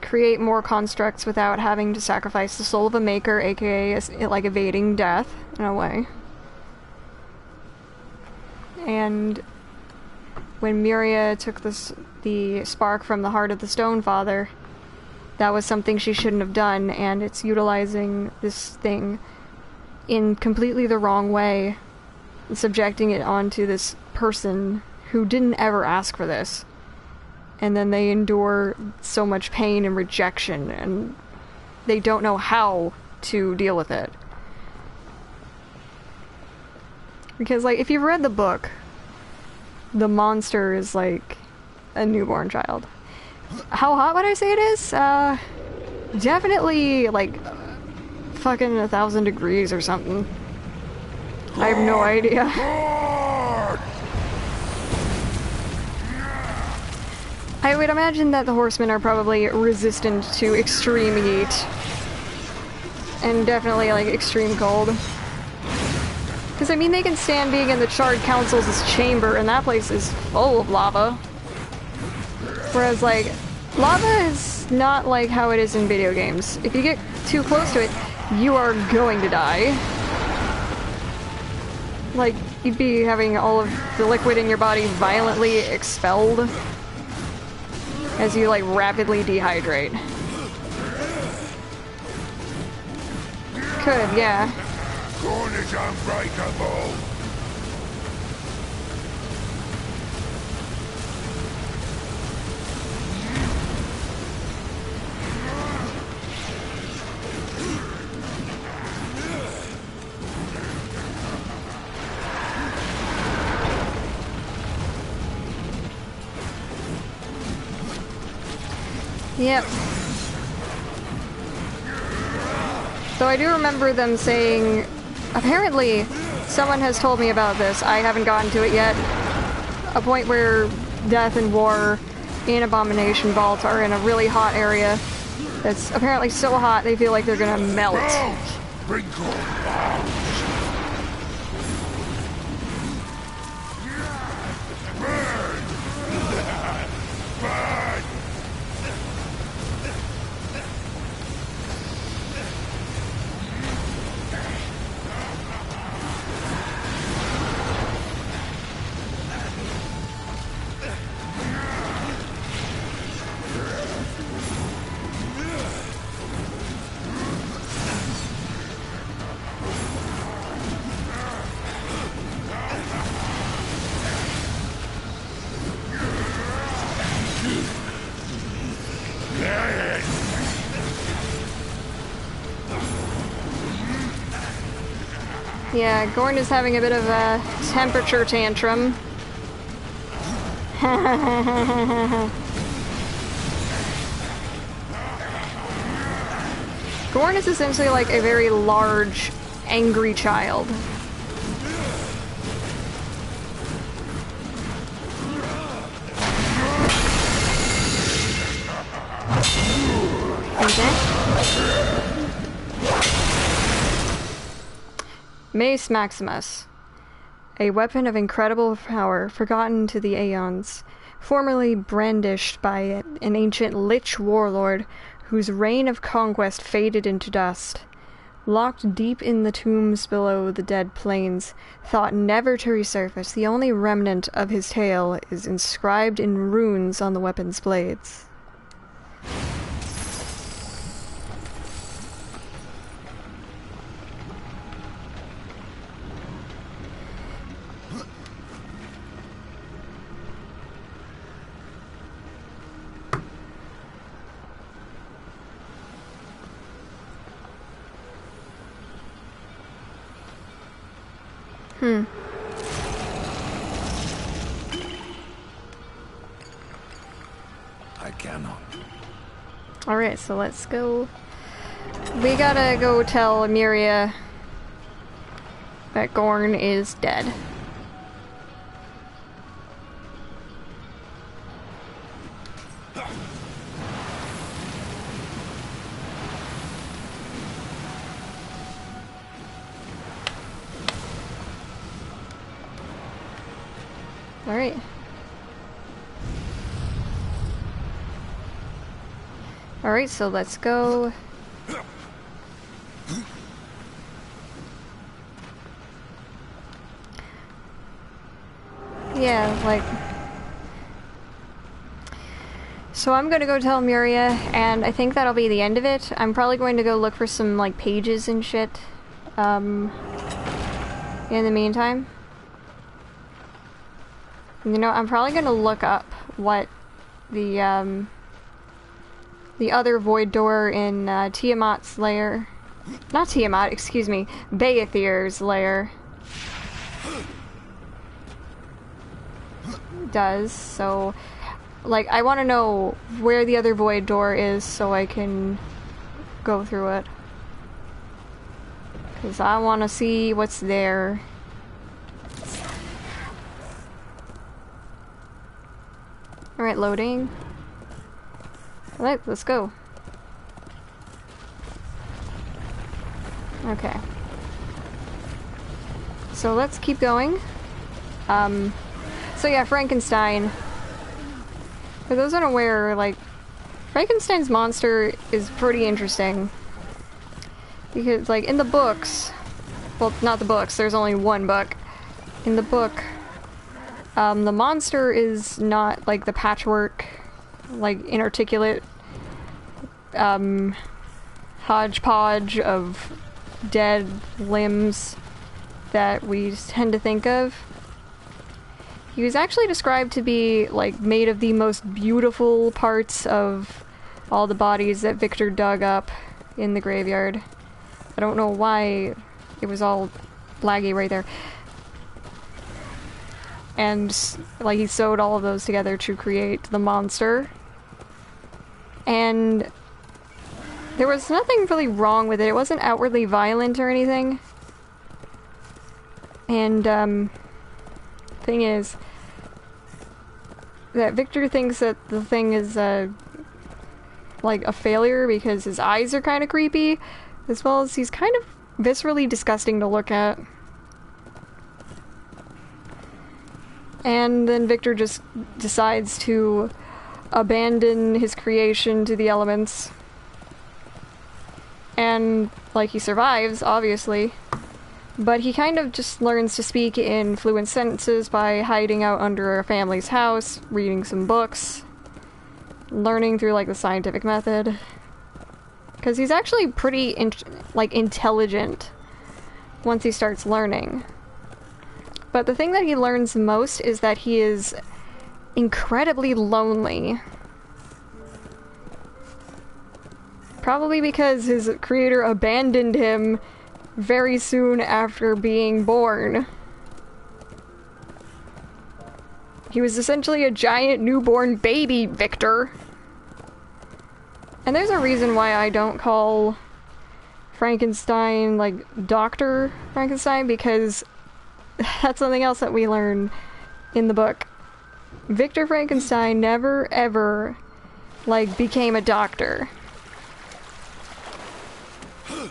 create more constructs without having to sacrifice the soul of a maker, aka like evading death in a way. And when Miria took the spark from the heart of the Stone Father, that was something she shouldn't have done, and it's utilizing this thing in completely the wrong way, and subjecting it onto this person who didn't ever ask for this. And then they endure so much pain and rejection, and they don't know how to deal with it. Because, like, if you've read the book, the monster is like a newborn child. How hot would I say it is? Definitely, like, fucking 1,000 degrees or something. I have no idea. I would imagine that the horsemen are probably resistant to extreme heat. And definitely, like, extreme cold. Because, I mean, they can stand being in the Charred Council's chamber, and that place is full of lava. Whereas, like, lava is not like how it is in video games. If you get too close to it, you are going to die. Like, you'd be having all of the liquid in your body violently expelled as you, like, rapidly dehydrate. Could, yeah. Gorn is unbreakable. Yep. So I do remember them saying, apparently someone has told me about this, I haven't gotten to it yet, a point where Death and War in Abomination Vault are in a really hot area that's apparently so hot they feel like they're gonna melt. Bring Gorn. Yeah, Gorn is having a bit of a temperature tantrum. Gorn is essentially like a very large, angry child. Okay. Mace Maximus. A weapon of incredible power, forgotten to the Aeons, formerly brandished by an ancient Lich warlord whose reign of conquest faded into dust. Locked deep in the tombs below the dead plains, thought never to resurface, the only remnant of his tale is inscribed in runes on the weapon's blades. I cannot. Alright, so let's go. We gotta go tell Miria that Gorn is dead. Alright. Alright, so let's go. Yeah, like... So I'm gonna go tell Muria, and I think that'll be the end of it. I'm probably going to go look for some, like, pages and shit, in the meantime. You know, I'm probably gonna look up what the other void door in, Tiamat's lair... Not Tiamat, excuse me, Baethir's lair does, so... Like, I want to know where the other void door is so I can go through it. Because I want to see what's there. Alright, loading. Alright, let's go. Okay. So let's keep going. So yeah, Frankenstein. For those unaware, like, Frankenstein's monster is pretty interesting. Because, like, in the books... Well, not the books, there's only one book. In the book, the monster is not, like, the patchwork, like, inarticulate, hodgepodge of dead limbs that we tend to think of. He was actually described to be, like, made of the most beautiful parts of all the bodies that Victor dug up in the graveyard. I don't know why it was all laggy right there. And, like, he sewed all of those together to create the monster. And there was nothing really wrong with it. It wasn't outwardly violent or anything. And, thing is that Victor thinks that the thing is like a failure because his eyes are kind of creepy, as well as he's kind of viscerally disgusting to look at. And then Victor just decides to abandon his creation to the elements. And, like, he survives, obviously. But he kind of just learns to speak in fluent sentences by hiding out under a family's house, reading some books, learning through, like, the scientific method. Because he's actually pretty, intelligent once he starts learning. But the thing that he learns most is that he is incredibly lonely. Probably because his creator abandoned him very soon after being born. He was essentially a giant newborn baby, Victor. And there's a reason why I don't call Frankenstein, like, Dr. Frankenstein, because that's something else that we learn in the book. Victor Frankenstein never, ever, like, became a doctor.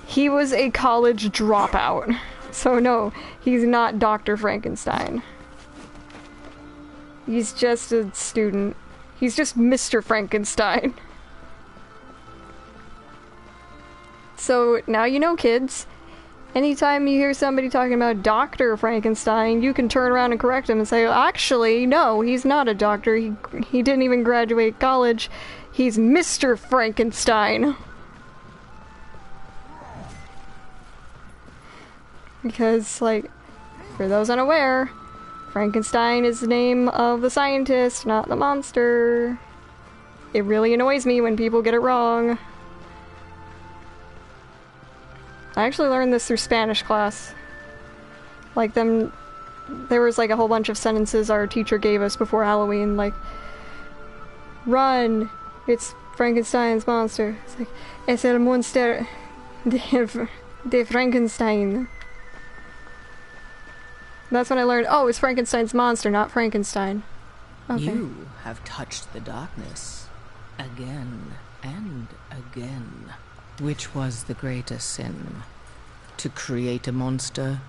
He was a college dropout. So no, he's not Dr. Frankenstein. He's just a student. He's just Mr. Frankenstein. So now you know, kids. Anytime you hear somebody talking about Dr. Frankenstein, you can turn around and correct him and say, actually, no, he's not a doctor. He didn't even graduate college. He's Mr. Frankenstein. Because, like, for those unaware, Frankenstein is the name of the scientist, not the monster. It really annoys me when people get it wrong. I actually learned this through Spanish class. Like, there was, like, a whole bunch of sentences our teacher gave us before Halloween, like, run, it's Frankenstein's monster. It's like, es el monster de Frankenstein. That's when I learned, oh, it's Frankenstein's monster, not Frankenstein. Okay. You have touched the darkness. again and again. Which was the greater sin? To create a monster,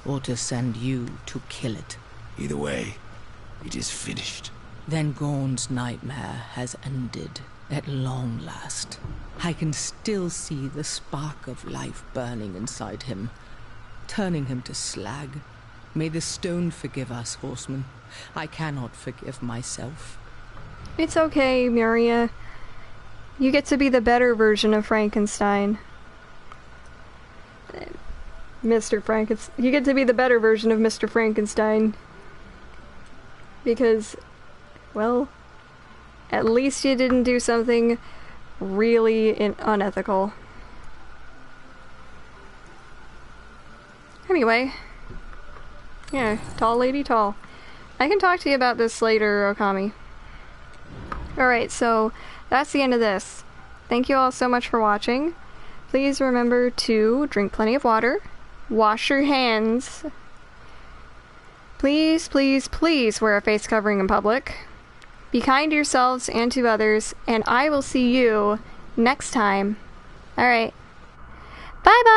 or to send you to kill it? Either way, it is finished. Then Gorn's nightmare has ended at long last. I can still see the spark of life burning inside him, turning him to slag. May the stone forgive us, horseman. I cannot forgive myself. It's okay, Muria. You get to be the better version of Frankenstein. Mr. Frankenstein. You get to be the better version of Mr. Frankenstein. Because, well, at least you didn't do something really unethical. Anyway. Yeah, tall lady tall. I can talk to you about this later, Okami. Alright, so that's the end of this. Thank you all so much for watching. Please remember to drink plenty of water. Wash your hands. Please, please, please wear a face covering in public. Be kind to yourselves and to others, and I will see you next time. Alright. Bye-bye!